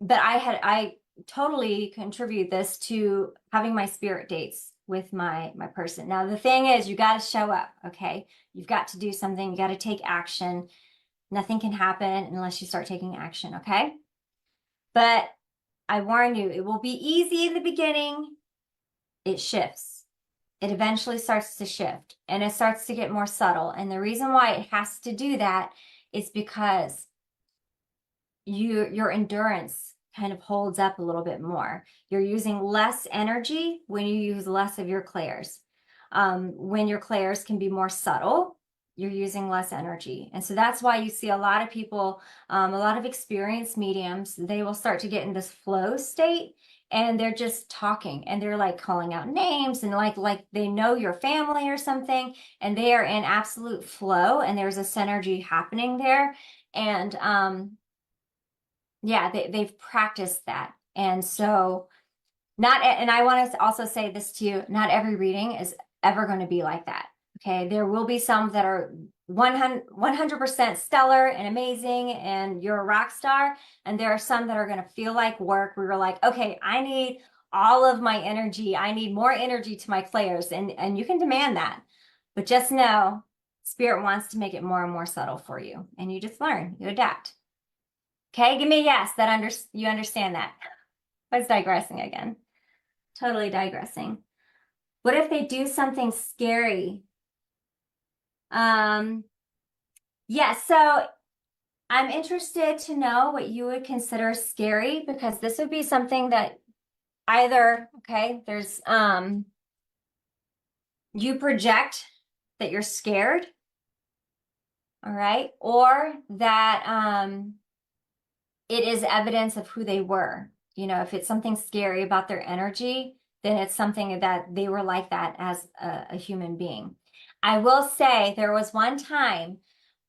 but I totally contribute this to having my spirit dates with my person. Now, the thing is, you got to show up, okay? You've got to do something. You got to take action. Nothing can happen unless you start taking action, okay? But I warn you, it will be easy in the beginning. It shifts. It eventually starts to shift and it starts to get more subtle. And the reason why it has to do that is because your endurance kind of holds up a little bit more. You're using less energy when you use less of your clairs. When your clairs can be more subtle, you're using less energy. And so that's why you see a lot of people, a lot of experienced mediums, they will start to get in this flow state and they're just talking and they're like calling out names and like they know your family or something, and they are in absolute flow and there's a synergy happening there. And yeah, they've practiced that. And so and I want to also say this to you, not every reading is ever going to be like that. Okay. There will be some that are 100% stellar and amazing and you're a rock star. And there are some that are going to feel like work where you're like, okay, I need all of my energy. I need more energy to my players. And you can demand that. But just know spirit wants to make it more and more subtle for you. And you just learn, you adapt. Okay, give me a yes that you understand that. I was digressing again. Totally digressing. What if they do something scary? Yeah, so I'm interested to know what you would consider scary, because this would be something that either, okay, there's you project that you're scared, all right, or that it is evidence of who they were. You know, if it's something scary about their energy, then it's something that they were like that as a human being. I will say there was one time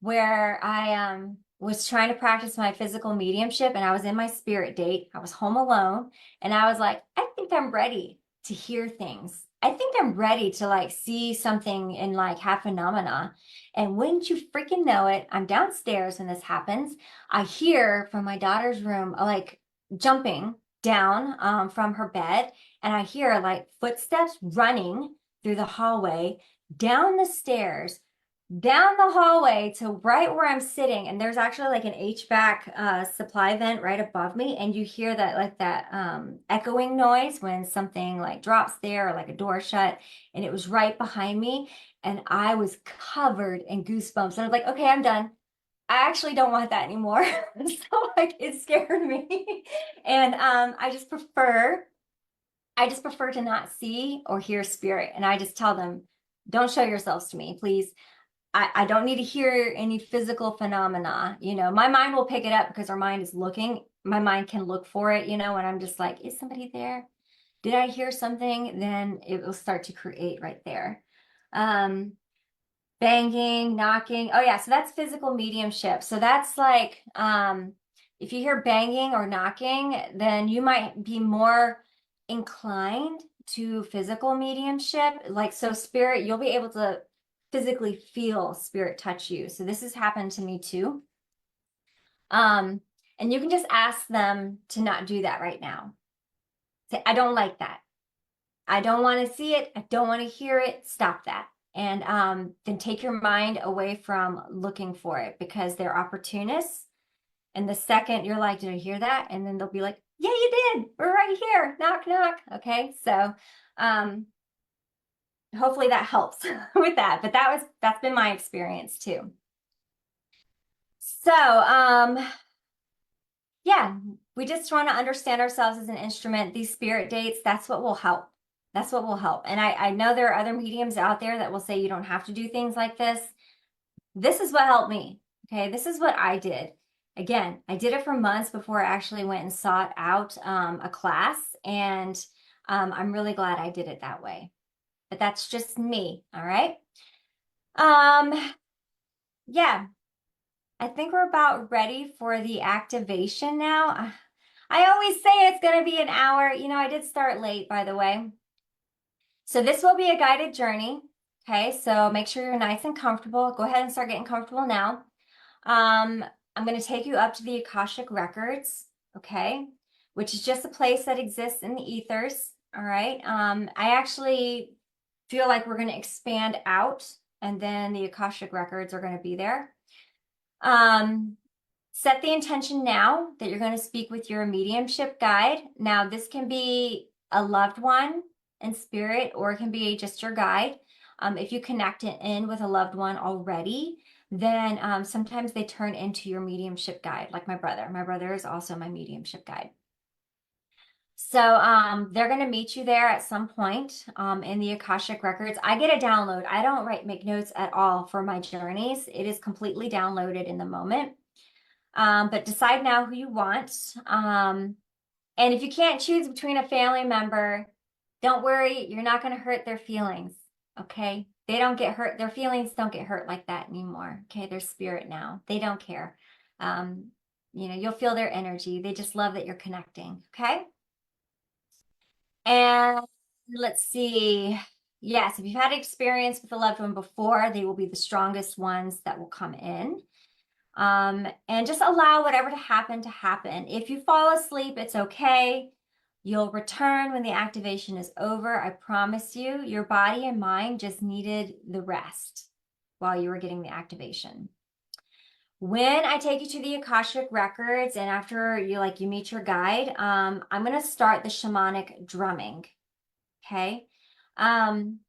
where I was trying to practice my physical mediumship and I was in my spirit date. I was home alone and I was like, I think I'm ready to hear things. I think I'm ready to like see something and like have phenomena. And wouldn't you freaking know it, I'm downstairs when this happens. I hear from my daughter's room, like jumping down from her bed, and I hear like footsteps running through the hallway, down the stairs, down the hallway to right where I'm sitting. And there's actually like an HVAC supply vent right above me. And you hear that like that echoing noise when something like drops there or like a door shut. And it was right behind me. And I was covered in goosebumps. And I was like, okay, I'm done. I actually don't want that anymore. So like it scared me. And I just prefer to not see or hear spirit. And I just tell them, don't show yourselves to me, please. I don't need to hear any physical phenomena. You know, my mind will pick it up because our mind is looking. My mind can look for it, you know, and I'm just like, is somebody there? Did I hear something? Then it will start to create right there. Banging, knocking. Oh yeah, so that's physical mediumship. So that's like if you hear banging or knocking, then you might be more inclined to physical mediumship. Like so spirit, you'll be able to physically feel spirit touch you. So this has happened to me too. And you can just ask them to not do that right now. Say, I don't like that. I don't want to see it. I don't want to hear it. Stop that. And then take your mind away from looking for it because they're opportunists. And the second you're like, did I hear that? And then they'll be like, yeah, you did. We're right here. Knock, knock. Okay. So hopefully that helps with that. But that's been my experience too. So yeah, we just want to understand ourselves as an instrument. These spirit dates, that's what will help. That's what will help. And I know there are other mediums out there that will say you don't have to do things like this. This is what helped me. Okay, this is what I did. Again, I did it for months before I actually went and sought out a class, and I'm really glad I did it that way. But that's just me, all right? Um, yeah, I think we're about ready for the activation now. I always say it's going to be an hour. You know, I did start late, by the way. So this will be a guided journey. Okay, so make sure you're nice and comfortable. Go ahead and start getting comfortable now. I'm going to take you up to the Akashic Records, okay, which is just a place that exists in the ethers. All right. I actually feel like we're going to expand out, and then the Akashic Records are going to be there. Set the intention now that you're going to speak with your mediumship guide. Now, this can be a loved one in spirit, or it can be just your guide. If you connect it in with a loved one already, then sometimes they turn into your mediumship guide, like my brother. My brother is also my mediumship guide. So they're going to meet you there at some point in the Akashic Records. I get a download. I don't make notes at all for my journeys. It is completely downloaded in the moment. But decide now who you want. And if you can't choose between a family member, don't worry, you're not going to hurt their feelings. Okay. They don't get hurt. Their feelings don't get hurt like that anymore. Okay. They're spirit now. They don't care. You'll feel their energy. They just love that you're connecting. Okay. And let's see. Yes, if you've had experience with a loved one before, they will be the strongest ones that will come in. And just allow whatever to happen. If you fall asleep, it's okay. You'll return when the activation is over. I promise you, your body and mind just needed the rest while you were getting the activation. When I take you to the Akashic Records and after you meet your guide, I'm going to start the shamanic drumming. Okay. And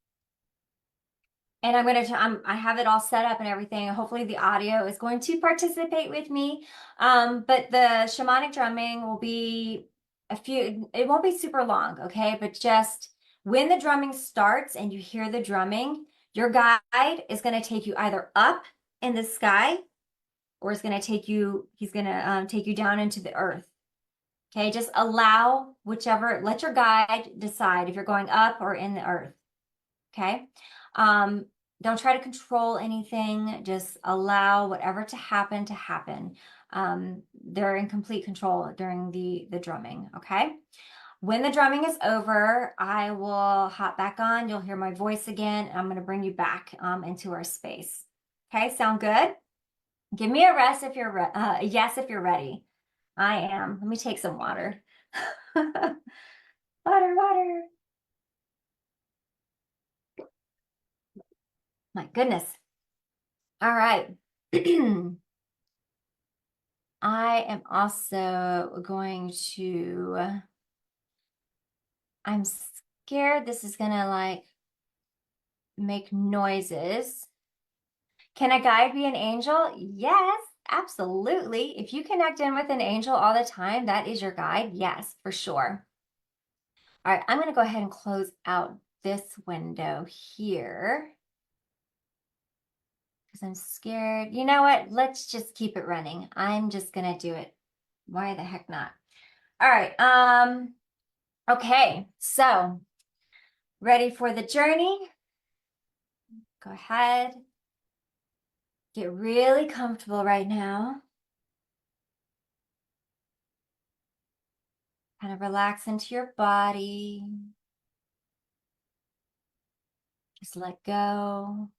I have it all set up and everything. Hopefully the audio is going to participate with me. But the shamanic drumming will be it won't be super long, okay? But just when the drumming starts and you hear the drumming, your guide is going to take you either up in the sky or he's going to take you down into the earth. Okay, just let your guide decide if you're going up or in the earth. Okay. Don't try to control anything. Just allow whatever to happen to happen. They're in complete control during the drumming. Okay. When the drumming is over, I will hop back on. You'll hear my voice again. And I'm going to bring you back into our space. Okay. Sound good? Give me a rest if you're yes if you're ready. I am. Let me take some water. Water. My goodness. All right. I am also going to, I'm scared this is gonna make noises. Can a guide be an angel? Yes, absolutely. If you connect in with an angel all the time, that is your guide. Yes, for sure. All right, I'm gonna go ahead and close out this window here because I'm scared. You know what? Let's just keep it running. I'm just gonna do it. Why the heck not? All right. Okay, so ready for the journey? Go ahead. Get really comfortable right now. Kind of relax into your body. Just let go.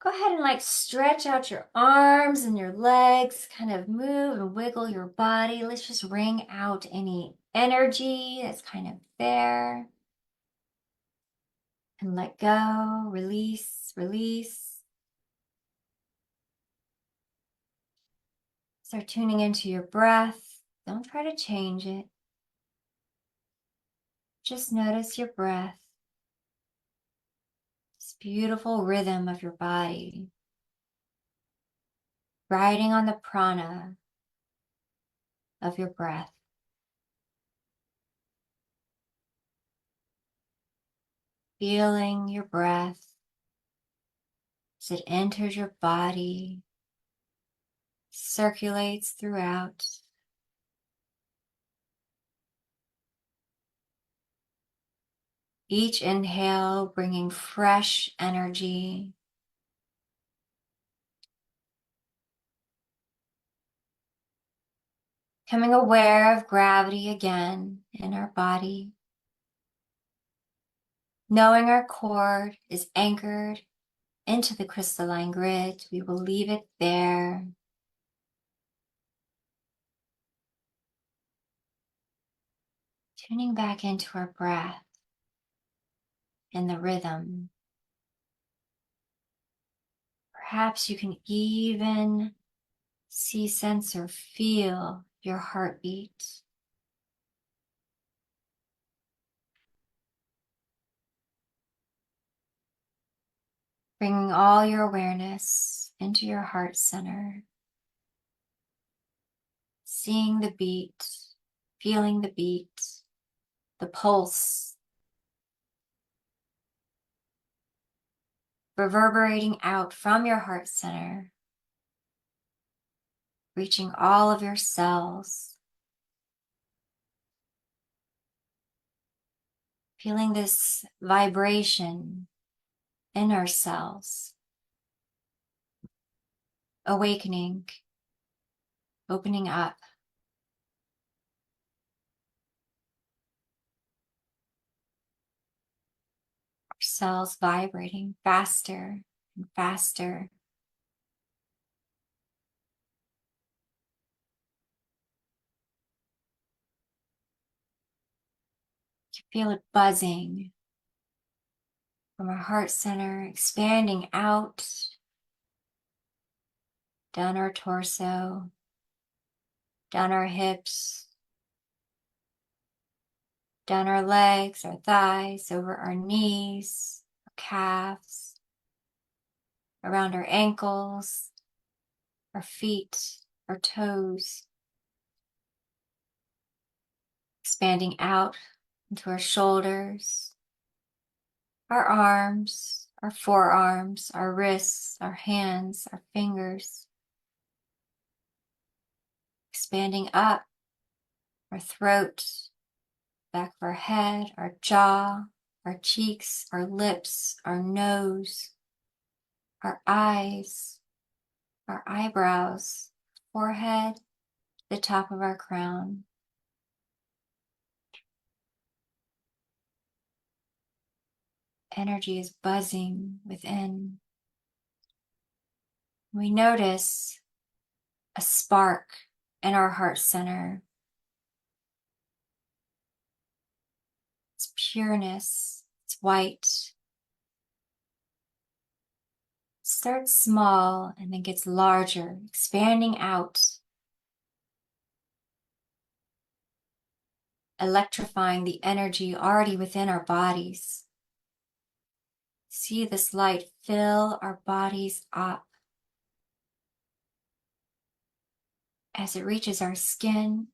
Go ahead and stretch out your arms and your legs. Kind of move and wiggle your body. Let's just wring out any energy that's kind of there. And let go, release, release. Start tuning into your breath. Don't try to change it. Just notice your breath. This beautiful rhythm of your body. Riding on the prana of your breath. Feeling your breath as it enters your body, circulates throughout. Each inhale bringing fresh energy. Becoming aware of gravity again in our body. Knowing our cord is anchored into the crystalline grid, we will leave it there. Tuning back into our breath and the rhythm. Perhaps you can even see, sense, or feel your heartbeat. Bringing all your awareness into your heart center. Seeing the beat, feeling the beat, the pulse, reverberating out from your heart center, reaching all of your cells. Feeling this vibration in our cells, awakening, opening up. Our cells vibrating faster and faster. You feel it buzzing from our heart center, expanding out, down our torso, down our hips, down our legs, our thighs, over our knees, our calves, around our ankles, our feet, our toes, expanding out into our shoulders, our arms, our forearms, our wrists, our hands, our fingers, expanding up our throat, back of our head, our jaw, our cheeks, our lips, our nose, our eyes, our eyebrows, forehead, the top of our crown. Energy is buzzing within. We notice a spark in our heart center. It's pureness, it's white. Starts small and then gets larger, expanding out, electrifying the energy already within our bodies. See this light fill our bodies up. As it reaches our skin,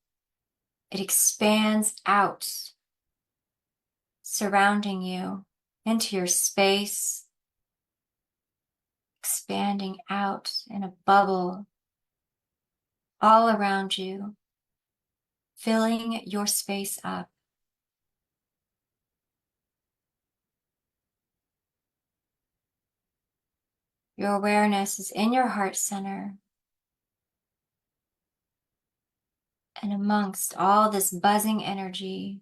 it expands out, surrounding you into your space, expanding out in a bubble all around you, filling your space up. Your awareness is in your heart center. And amongst all this buzzing energy,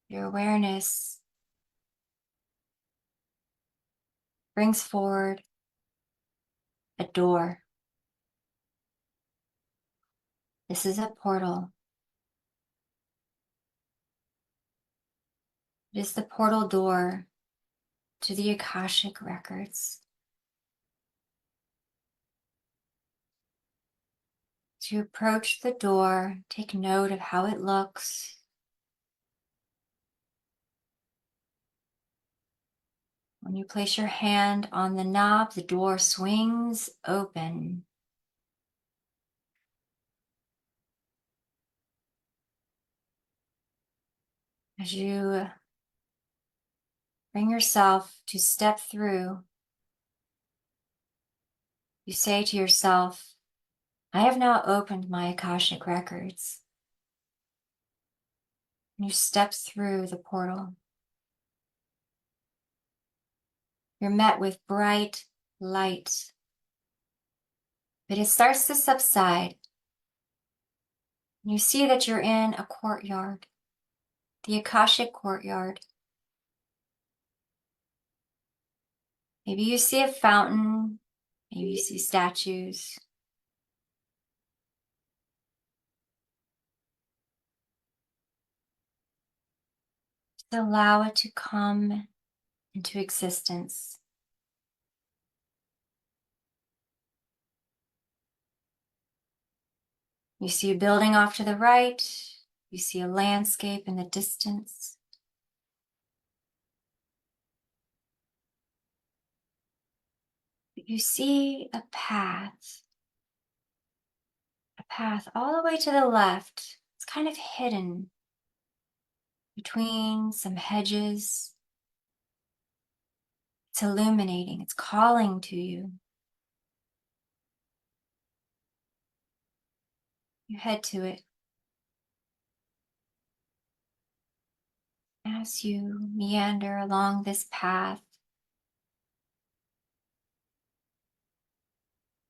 your awareness brings forward a door. This is a portal. It is the portal door to the Akashic records. To approach the door, take note of how it looks. When you place your hand on the knob, the door swings open. As you bring yourself to step through, you say to yourself, I have now opened my Akashic records. And you step through the portal. You're met with bright light, but it starts to subside. And you see that you're in a courtyard, the Akashic courtyard. Maybe you see a fountain, maybe you see statues. Just allow it to come into existence. You see a building off to the right. You see a landscape in the distance. You see a path all the way to the left. It's kind of hidden between some hedges. It's illuminating, it's calling to you. You head to it. As you meander along this path,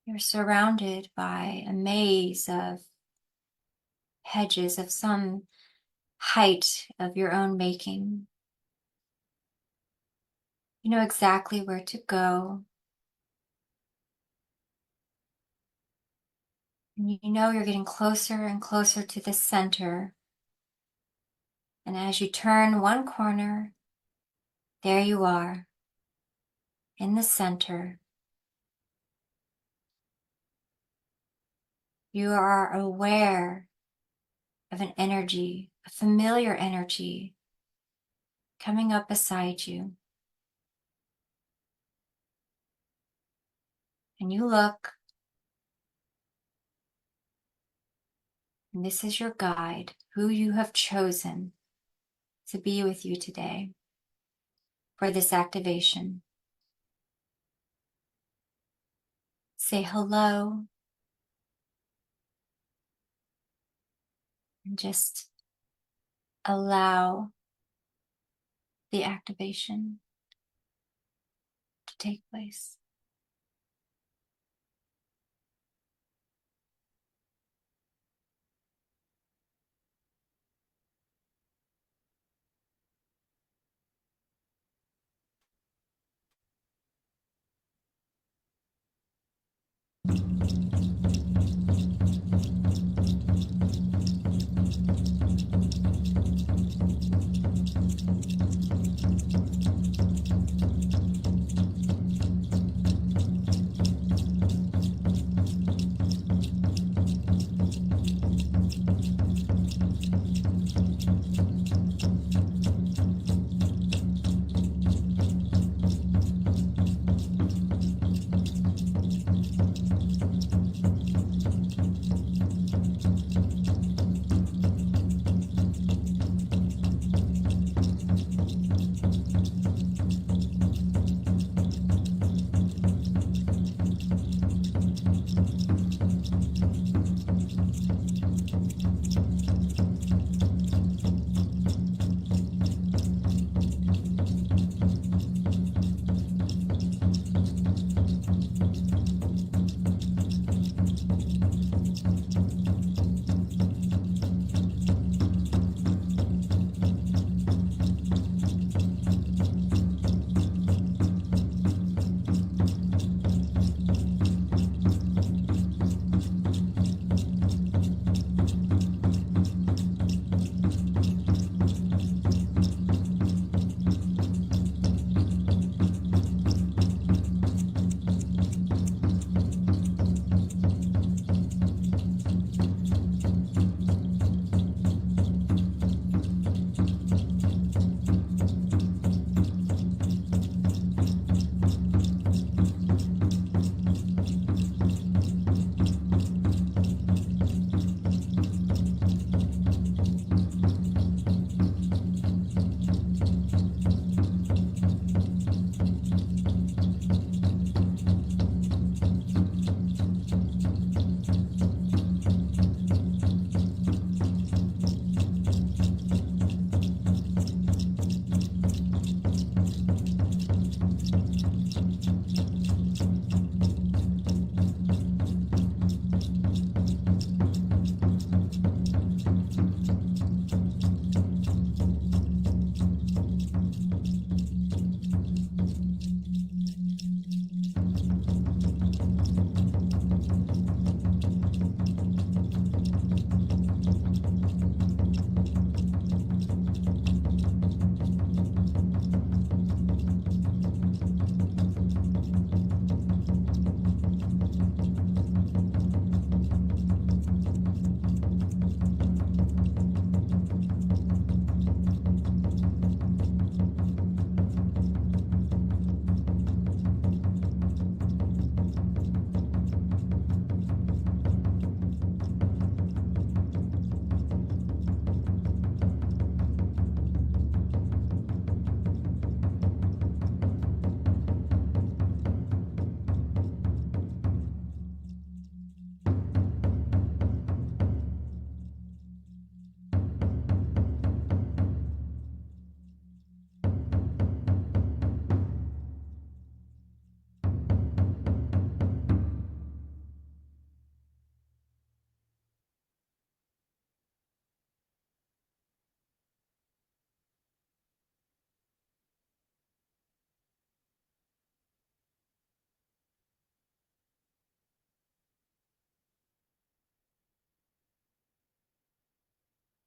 you're surrounded by a maze of hedges of some height of your own making. You know exactly where to go. And you know you're getting closer and closer to the center. And as you turn one corner, there you are, in the center. You are aware of an energy, a familiar energy, coming up beside you. And you look, and this is your guide, who you have chosen to be with you today for this activation. Say hello, and just allow the activation to take place.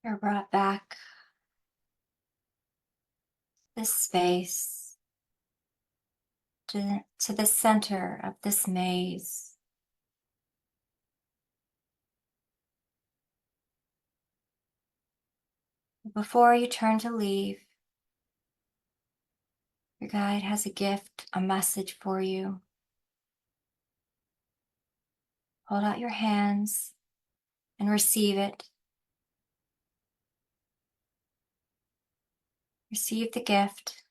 You're brought back this space to the center of this maze. Before you turn to leave, your guide has a gift, a message for you. Hold out your hands and receive it. Receive the gift.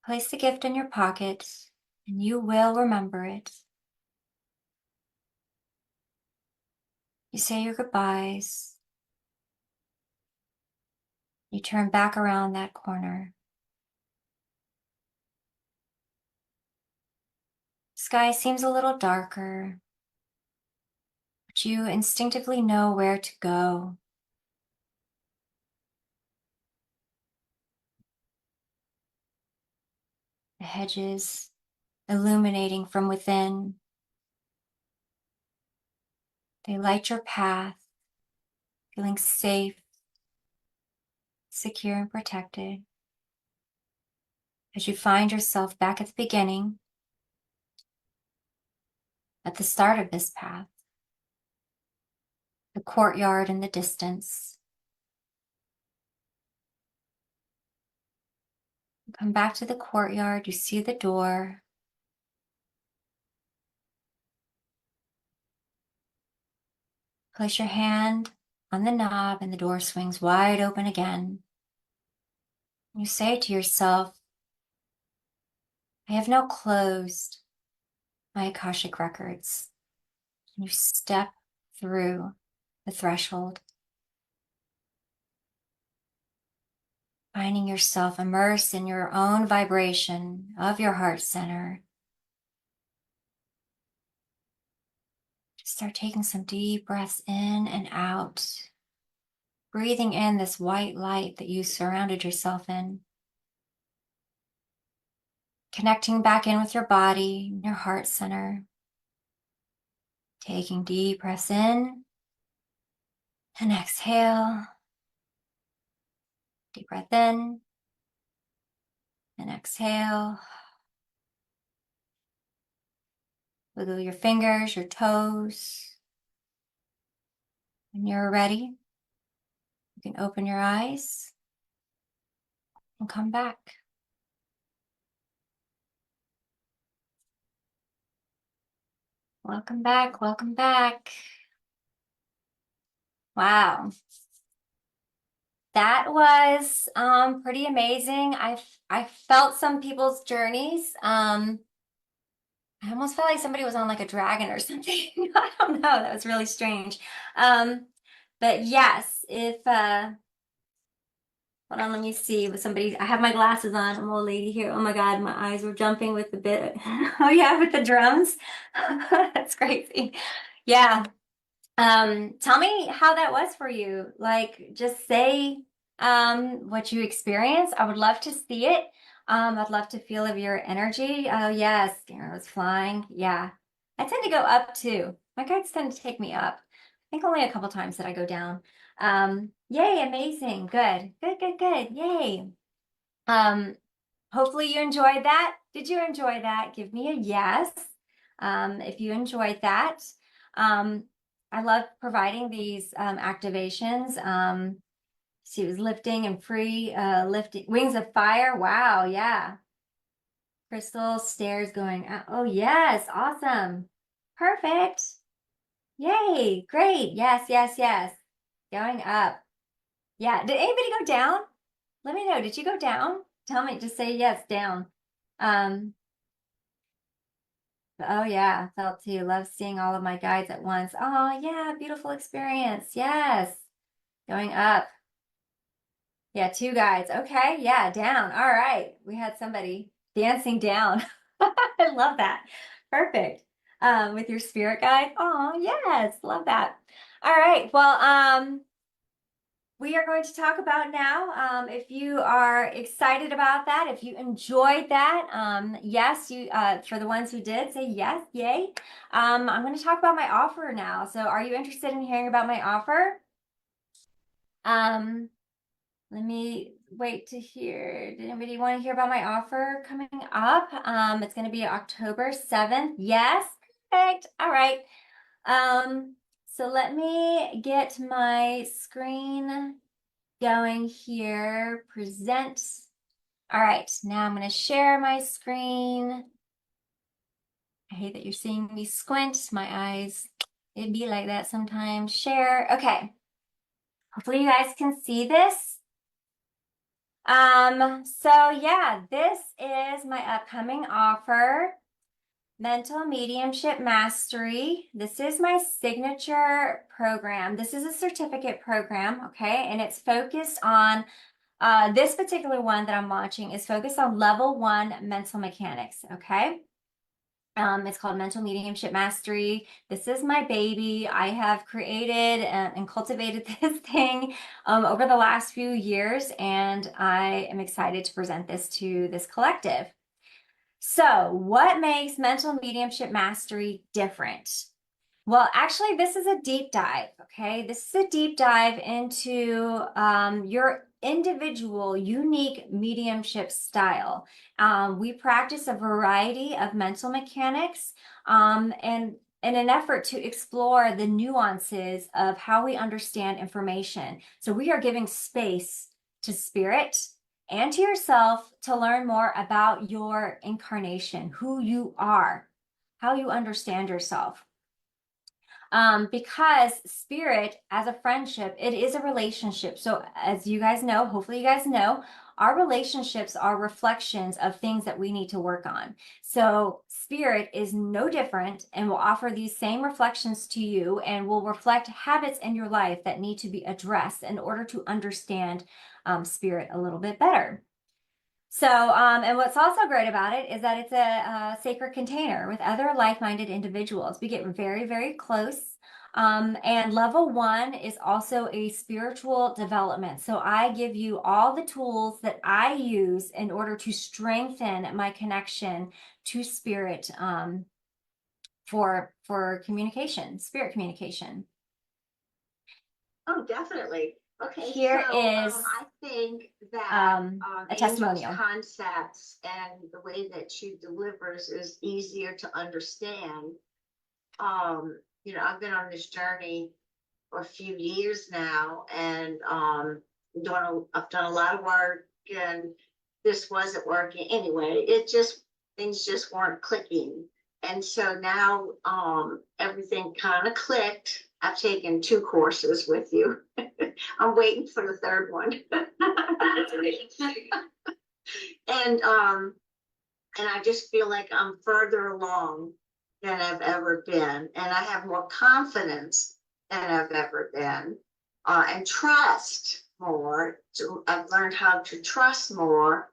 Place the gift in your pocket, and you will remember it. You say your goodbyes. You turn back around that corner. Sky seems a little darker, but you instinctively know where to go. The hedges illuminating from within. They light your path, feeling safe, secure, and protected. As you find yourself back at the beginning, at the start of this path, the courtyard in the distance. You come back to the courtyard, you see the door. Place your hand on the knob and the door swings wide open again. You say to yourself, I have now closed my Akashic records. You step through the threshold, finding yourself immersed in your own vibration of your heart center. Just start taking some deep breaths in and out, breathing in this white light that you surrounded yourself in. Connecting back in with your body, your heart center. Taking deep breaths in and exhale. Deep breath in and exhale. Wiggle your fingers, your toes. When you're ready, you can open your eyes and come back. Welcome back, welcome back. Wow. That was pretty amazing. I felt some people's journeys. I almost felt like somebody was on like a dragon or something. I don't know. That was really strange. But yes, if hold on, let me see with somebody. I have my glasses on. I'm a old lady here. Oh my God, my eyes were jumping with the bit. Oh yeah, with the drums. That's crazy. Yeah. Tell me how that was for you. Like, just say what you experienced. I would love to see it. I'd love to feel of your energy. Oh yes, arrows flying. Yeah. I tend to go up too. My guides tend to take me up. I think only a couple times that I go down. Yay, amazing. Good. Good, good, good. Yay. Um, Hopefully you enjoyed that. Did you enjoy that? Give me a yes. If you enjoyed that. Um, I love providing these activations. See, it was lifting and free, lifting wings of fire. Wow, yeah. Crystal stairs going out. Oh, yes, awesome. Perfect. Yay, great. Yes, yes, yes. Going up. Yeah. Did anybody go down? Let me know. Did you go down? Tell me, just say yes, down. Um, oh yeah, felt too. Love seeing all of my guides at once. Oh yeah, beautiful experience. Yes. Going up. Yeah, two guides. Okay, yeah, down. All right. We had somebody dancing down. I love that. Perfect. With your spirit guide. Oh, yes, love that. All right. Well, we are going to talk about now. If you are excited about that, if you enjoyed that, yes, you for the ones who did say yes, yay. I'm going to talk about my offer now. So, are you interested in hearing about my offer? Um, Let me wait to hear. Did anybody want to hear about my offer coming up? It's going to be October 7th. Yes, perfect. All right. So let me get my screen going here. Present. All right, now I'm going to share my screen. I hate that you're seeing me squint. My eyes, it'd be like that sometimes. Share. Okay. Hopefully you guys can see this. So yeah, this is my upcoming offer, Mental Mediumship Mastery. This is my signature program. This is a certificate program, okay? And it's focused on this particular one that I'm launching is focused on level 1 mental mechanics, okay? It's called Mental Mediumship Mastery. This is my baby. I have created and cultivated this thing over the last few years, and I am excited to present this to this collective. So, what makes Mental Mediumship Mastery different? Well, actually, this is a deep dive, okay? This is a deep dive into your individual, unique mediumship style. We practice a variety of mental mechanics and in an effort to explore the nuances of how we understand information. So we are giving space to spirit and to yourself to learn more about your incarnation, who you are, how you understand yourself. Because spirit as a friendship, it is a relationship. So as you guys know, hopefully you guys know, our relationships are reflections of things that we need to work on. So spirit is no different and will offer these same reflections to you and will reflect habits in your life that need to be addressed in order to understand spirit a little bit better. So, and what's also great about it is that it's a sacred container with other like-minded individuals. We get very, very close. And level 1 is also a spiritual development. So I give you all the tools that I use in order to strengthen my connection to spirit for communication, spirit communication. Oh, definitely. Okay, Here is I think that a Angel's testimonial. concepts and the way that she delivers is easier to understand. I've been on this journey for a few years now, and I've done a lot of work, and this wasn't working anyway. Things just weren't clicking, and so now everything kind of clicked. I've taken 2 courses with you. I'm waiting for the third one. and and I just feel like I'm further along than I've ever been, and I have more confidence than I've ever been, and trust more. I've learned how to trust more,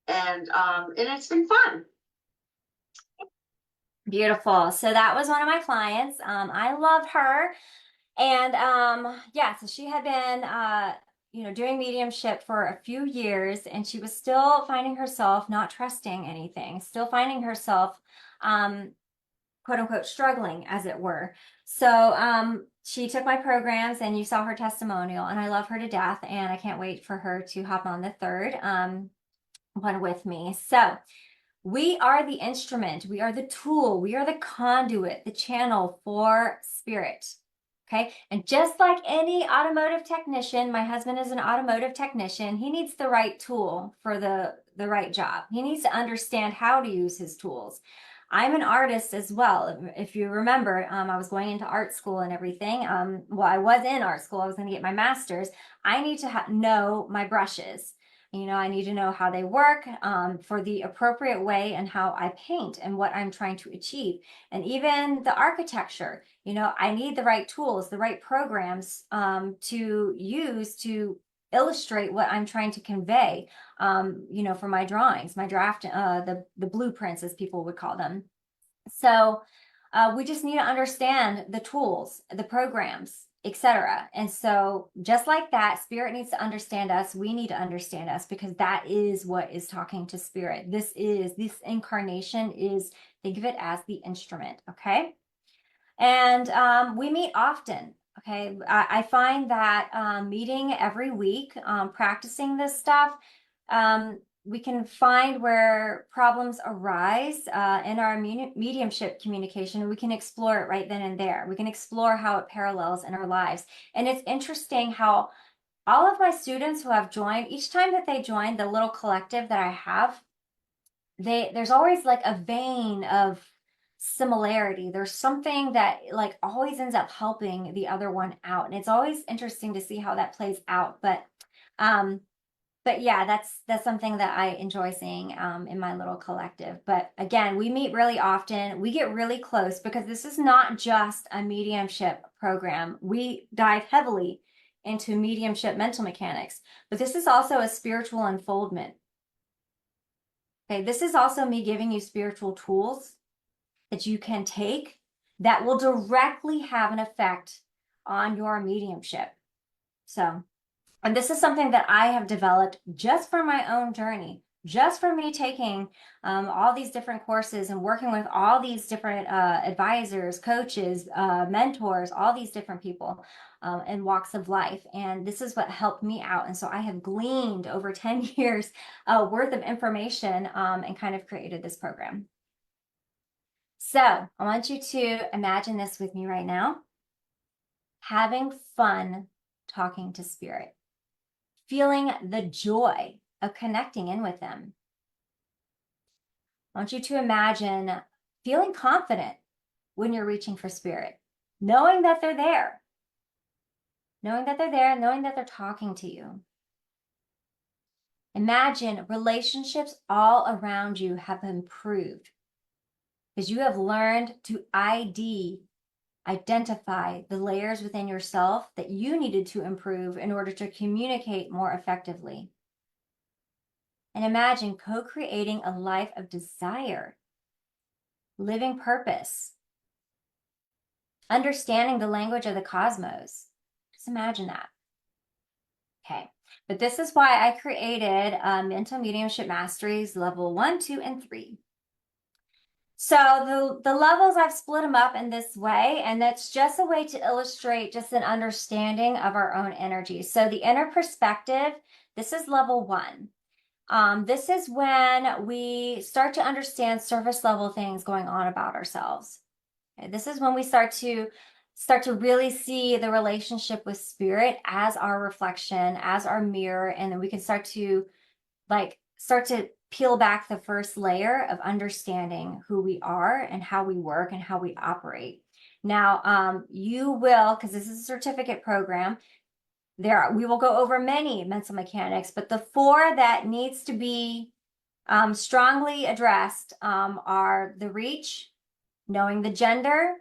and it's been fun. Beautiful. So that was one of my clients. I loved her. And yeah, so she had been doing mediumship for a few years and she was still finding herself not trusting anything, still finding herself quote unquote struggling, as it were. So she took my programs and you saw her testimonial, and I love her to death, and I can't wait for her to hop on the third one with me. So we are the instrument, we are the tool, we are the conduit, the channel for spirit. Okay. And just like any automotive technician, my husband is an automotive technician. He needs the right tool for the right job. He needs to understand how to use his tools. I'm an artist as well. If you remember, I was going into art school and everything. Well, I was in art school. I was going to get my master's. I need to know my brushes. I need to know how they work for the appropriate way and how I paint and what I'm trying to achieve. And even the architecture, I need the right tools, the right programs to use to illustrate what I'm trying to convey, for my drawings, my draft, the blueprints, as people would call them. So we just need to understand the tools, the programs, etc. And so just like that, spirit needs to understand us. We need to understand us, because that is what is talking to spirit. This incarnation is, think of it as the instrument. Okay. And we meet often. Okay. I find that meeting every week, practicing this stuff, we can find where problems arise in our mediumship communication. We can explore it right then and there. We can explore how it parallels in our lives. And it's interesting how all of my students who have joined, each time that they join the little collective that I have, there's always like a vein of similarity. There's something that like always ends up helping the other one out. And it's always interesting to see how that plays out. Um, but yeah, that's something that I enjoy seeing in my little collective. But again, we meet really often. We get really close because this is not just a mediumship program. We dive heavily into mediumship mental mechanics, but this is also a spiritual unfoldment. Okay, this is also me giving you spiritual tools that you can take that will directly have an effect on your mediumship. So, and this is something that I have developed just for my own journey, just for me taking all these different courses and working with all these different advisors, coaches, mentors, all these different people in walks of life. And this is what helped me out. And so I have gleaned over 10 years worth of information and kind of created this program. So I want you to imagine this with me right now, having fun talking to spirit, feeling the joy of connecting in with them. I want you to imagine feeling confident when you're reaching for spirit, knowing that they're there, knowing that they're there, knowing that they're talking to you. Imagine relationships all around you have improved because you have learned to identify the layers within yourself that you needed to improve in order to communicate more effectively. And imagine co-creating a life of desire, living purpose, understanding the language of the cosmos. Just imagine that. Okay. But this is why I created Mental Mediumship Masteries level 1, 2, and 3. So the levels, I've split them up in this way, and that's just a way to illustrate just an understanding of our own energy. So the inner perspective, this is level 1. This is when we start to understand surface level things going on about ourselves. Okay, this is when we start to really see the relationship with spirit as our reflection, as our mirror, and then we can start to peel back the first layer of understanding who we are and how we work and how we operate. Now, you will, because this is a certificate program, we will go over many mental mechanics, but the 4 that needs to be strongly addressed are the reach, knowing the gender,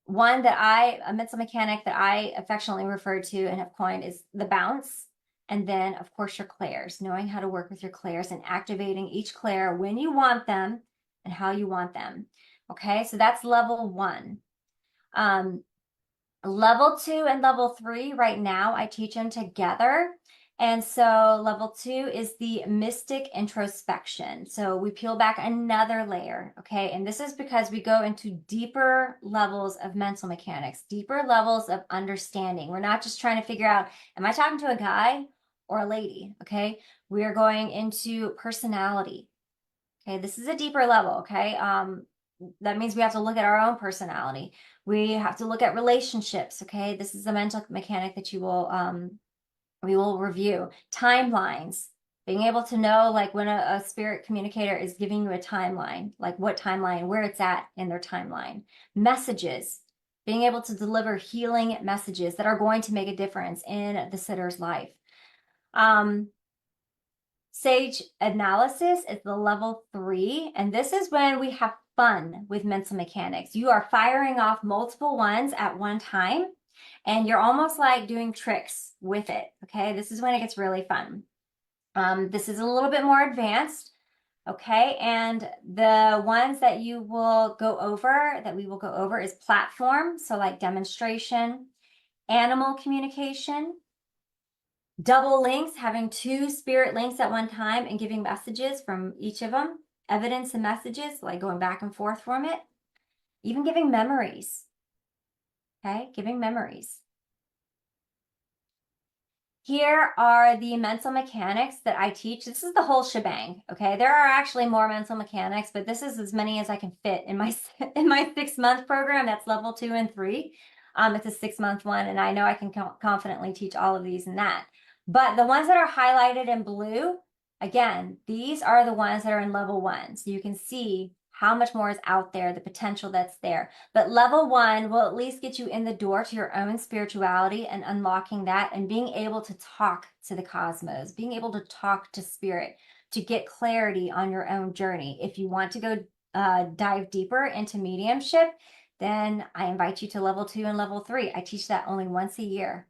a mental mechanic that I affectionately refer to and have coined is the bounce. And then, of course, your clairs, knowing how to work with your clairs and activating each clair when you want them and how you want them. Okay, so that's level 1. Level 2 and level 3, right now, I teach them together. And so level 2 is the mystic introspection. So we peel back another layer, okay? And this is because we go into deeper levels of mental mechanics, deeper levels of understanding. We're not just trying to figure out, am I talking to a guy or a lady, okay? We are going into personality, okay? This is a deeper level, okay? That means we have to look at our own personality. We have to look at relationships, okay? This is a mental mechanic that we will review. Timelines, being able to know like when a spirit communicator is giving you a timeline, like what timeline, where it's at in their timeline. Messages, being able to deliver healing messages that are going to make a difference in the sitter's life. Sage analysis is the level 3, and this is when we have fun with mental mechanics. You are firing off multiple ones at one time, and you're almost like doing tricks with it, okay? This is when it gets really fun. This is a little bit more advanced, okay? And the ones that we will go over is platform, so like demonstration, animal communication, double links, having two spirit links at one time and giving messages from each of them, evidence and messages, like going back and forth from it, even giving memories. Okay, giving memories. Here are the mental mechanics that I teach. This is the whole shebang, okay? There are actually more mental mechanics, but this is as many as I can fit in my 6-month program. That's level 2 and 3. It's a 6-month one, and I know I can confidently teach all of these and that. But the ones that are highlighted in blue, again, these are the ones that are in level 1. So you can see how much more is out there, the potential that's there. But level 1 will at least get you in the door to your own spirituality and unlocking that and being able to talk to the cosmos, being able to talk to spirit, to get clarity on your own journey. If you want to go dive deeper into mediumship, then I invite you to level 2 and level 3. I teach that only once a year.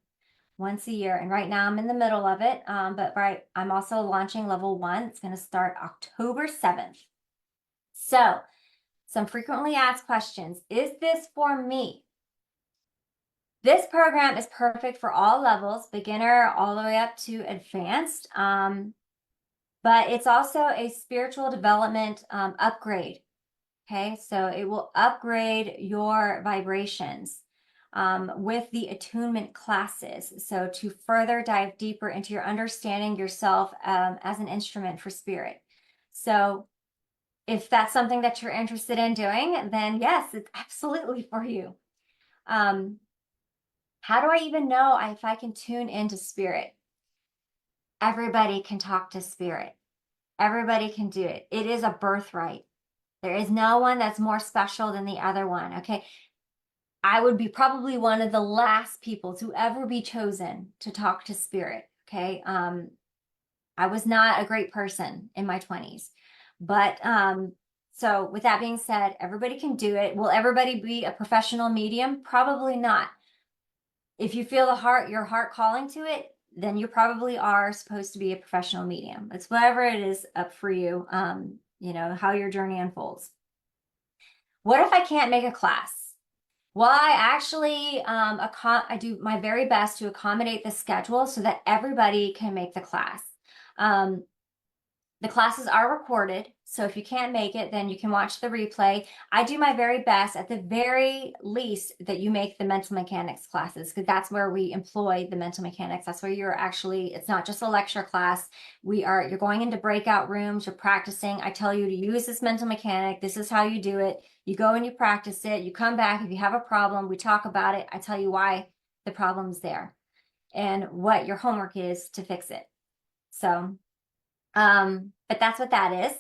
Once a year. And right now I'm in the middle of it. I'm also launching level 1. It's going to start October 7th. So, some frequently asked questions. Is this for me? This program is perfect for all levels, beginner all the way up to advanced. But it's also a spiritual development upgrade. Okay, so it will upgrade your vibrations with the attunement classes. So to further dive deeper into your understanding yourself as an instrument for spirit. So if that's something that you're interested in doing, then yes, it's absolutely for you. How do I even know if I can tune into spirit? Everybody can talk to spirit. Everybody can do it. It is a birthright. There is no one that's more special than the other one, okay? I would be probably one of the last people to ever be chosen to talk to spirit, okay? I was not a great person in my 20s. But so with that being said, everybody can do it. Will everybody be a professional medium? Probably not. If you feel your heart calling to it, then you probably are supposed to be a professional medium. It's whatever it is up for you, how your journey unfolds. What if I can't make a class? Well, I actually I do my very best to accommodate the schedule so that everybody can make the class. The classes are recorded, so if you can't make it, then you can watch the replay. I do my very best, at the very least, that you make the mental mechanics classes, because that's where we employ the mental mechanics. That's where it's not just a lecture class. You're going into breakout rooms, you're practicing. I tell you to use this mental mechanic. This is how you do it. You go and you practice it. You come back. If you have a problem, we talk about it. I tell you why the problem's there and what your homework is to fix it. So, but that's what that is.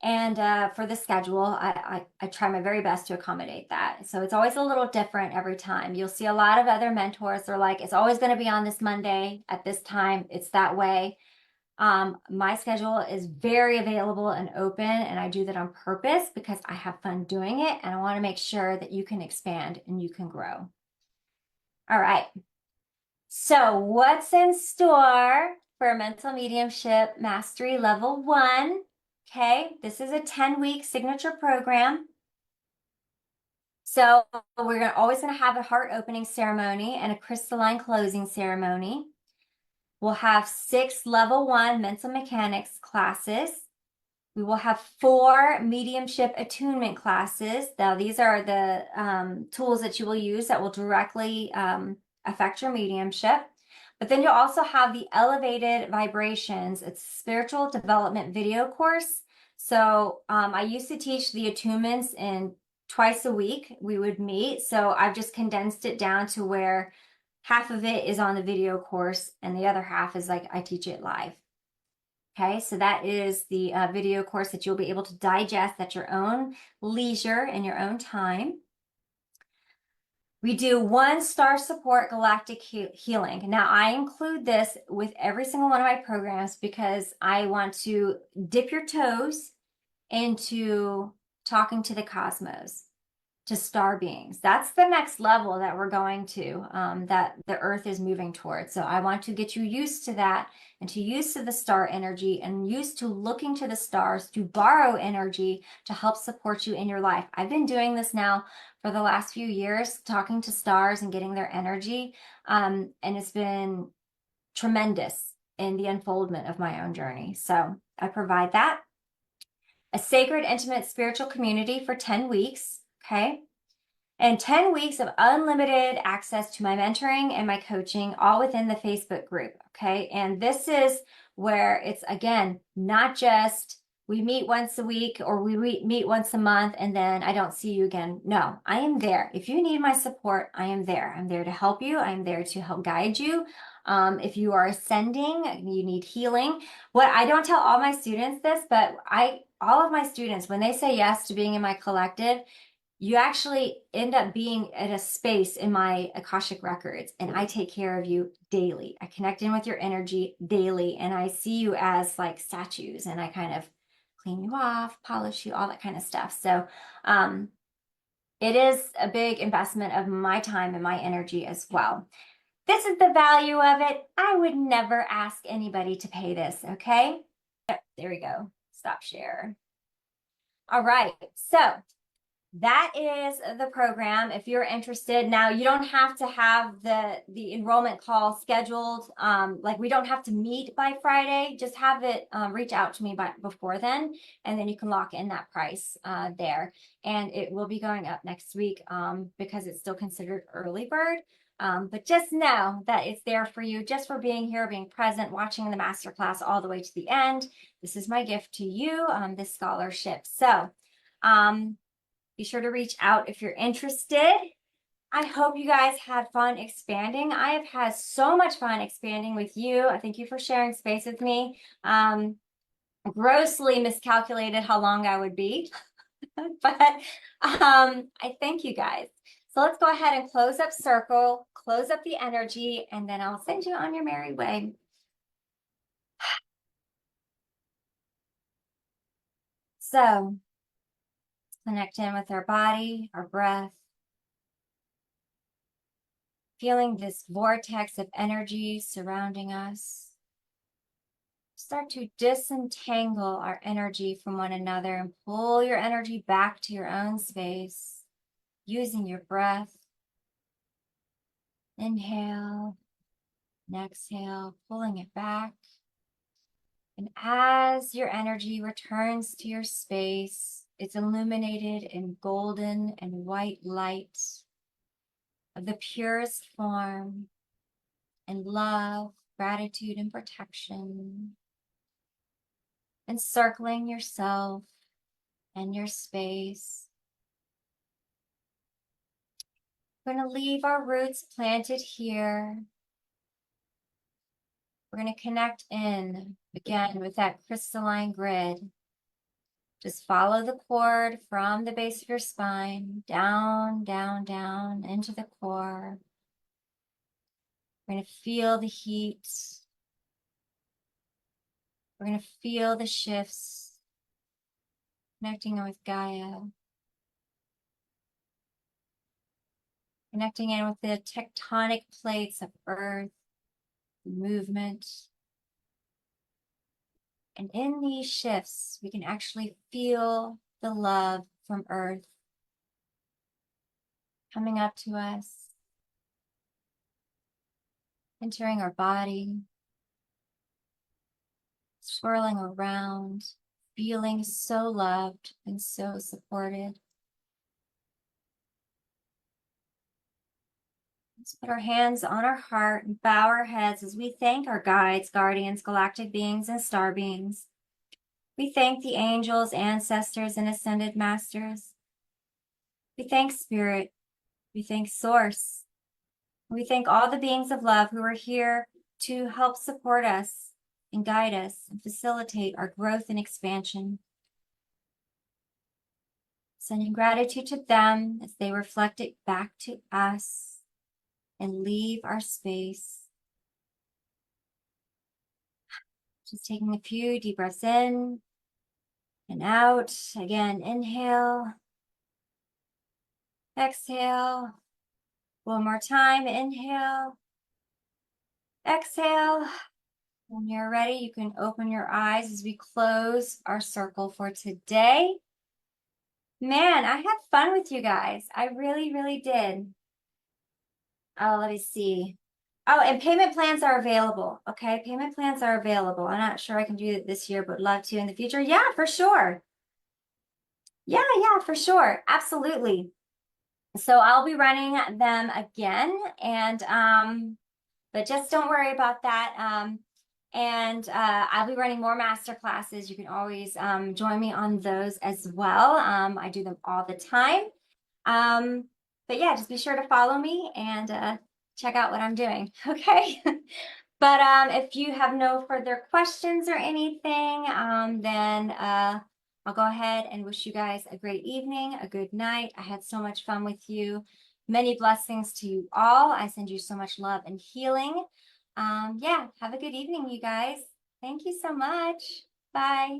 And for the schedule, I try my very best to accommodate that. So it's always a little different every time. You'll see a lot of other mentors. They're like, it's always going to be on this Monday at this time. It's that way. My schedule is very available and open, and I do that on purpose because I have fun doing it, and I want to make sure that you can expand and you can grow. All right. So what's in store for Mental Mediumship Mastery Level 1? Okay, this is a 10-week signature program. So we're always going to have a heart opening ceremony and a crystalline closing ceremony. We'll have 6 level 1 mental mechanics classes. We will have 4 mediumship attunement classes. Now, these are the tools that you will use that will directly affect your mediumship. But then you'll also have the elevated vibrations. It's a spiritual development video course. So I used to teach the attunements in twice a week we would meet. So I've just condensed it down to where half of it is on the video course and the other half is like I teach it live. Okay, so that is the video course that you'll be able to digest at your own leisure and your own time. We do 1-star support galactic healing. Now, I include this with every single one of my programs because I want to dip your toes into talking to the cosmos. to star beings. That's the next level that we're going to, that the earth is moving towards. So I want to get you used to that and to used to the star energy and used to looking to the stars to borrow energy to help support you in your life. I've been doing this now for the last few years, talking to stars and getting their energy. And it's been tremendous in the unfoldment of my own journey. So I provide that. A sacred, intimate, spiritual community for 10 weeks. Okay. And 10 weeks of unlimited access to my mentoring and my coaching, all within the Facebook group. Okay. And this is where it's, again, not just we meet once a week or we meet once a month and then I don't see you again. No, I am there. If you need my support, I am there. I'm there to help you. I'm there to help guide you. If you are ascending, you need healing. What I don't tell all my students this, but all of my students, when they say yes to being in my collective, you actually end up being at a space in my Akashic records, and I take care of you daily. I connect in with your energy daily, and I see you as like statues, and I kind of clean you off, polish you, all that kind of stuff. So it is a big investment of my time and my energy as well. This is the value of it. I would never ask anybody to pay this, okay? Yep, there we go. Stop share. All right, so that is the program. If you're interested, now you don't have to have the enrollment call scheduled. Like we don't have to meet by Friday. Just have it reach out to me before then, and then you can lock in that price there. And it will be going up next week because it's still considered early bird. But just know that it's there for you, just for being here, being present, watching the masterclass all the way to the end. This is my gift to you, this scholarship. So, be sure to reach out if you're interested. I hope you guys had fun expanding. I have had so much fun expanding with you. I thank you for sharing space with me. Grossly miscalculated how long I would be, but I thank you guys. So let's go ahead and close up circle, close up the energy, and then I'll send you on your merry way. So connect in with our body, our breath, feeling this vortex of energy surrounding us. Start to disentangle our energy from one another and pull your energy back to your own space using your breath. Inhale and exhale, pulling it back. And as your energy returns to your space, it's illuminated in golden and white light of the purest form, and love, gratitude, and protection, encircling yourself and your space. We're going to leave our roots planted here. We're going to connect in again with that crystalline grid. Just follow the cord from the base of your spine, down, down, down into the core. We're going to feel the heat. We're going to feel the shifts, connecting with Gaia. Connecting in with the tectonic plates of Earth, movement. And in these shifts, we can actually feel the love from Earth coming up to us, entering our body, swirling around, feeling so loved and so supported. Let's put our hands on our heart and bow our heads as we thank our guides, guardians, galactic beings, and star beings. We thank the angels, ancestors, and ascended masters. We thank Spirit. We thank Source. We thank all the beings of love who are here to help support us and guide us and facilitate our growth and expansion. Sending gratitude to them as they reflect it back to us and leave our space. Just taking a few deep breaths in and out. Again, inhale Exhale. One more time. Inhale. Exhale. When you're ready, you can open your eyes as we close our circle for today. Man, I had fun with you guys. I really, really did. Oh, let me see. Oh, and payment plans are available. Okay, payment plans are available. I'm not sure I can do it this year, but love to in the future. Yeah, for sure. Yeah, for sure. Absolutely. So I'll be running them again, and but just don't worry about that. And I'll be running more master classes. You can always join me on those as well. I do them all the time. Um, but yeah, just be sure to follow me and check out what I'm doing. Okay. But if you have no further questions or anything, then I'll go ahead and wish you guys a great evening, a good night. I had so much fun with you. Many blessings to you all. I send you so much love and healing. Yeah, have a good evening, you guys. Thank you so much. Bye.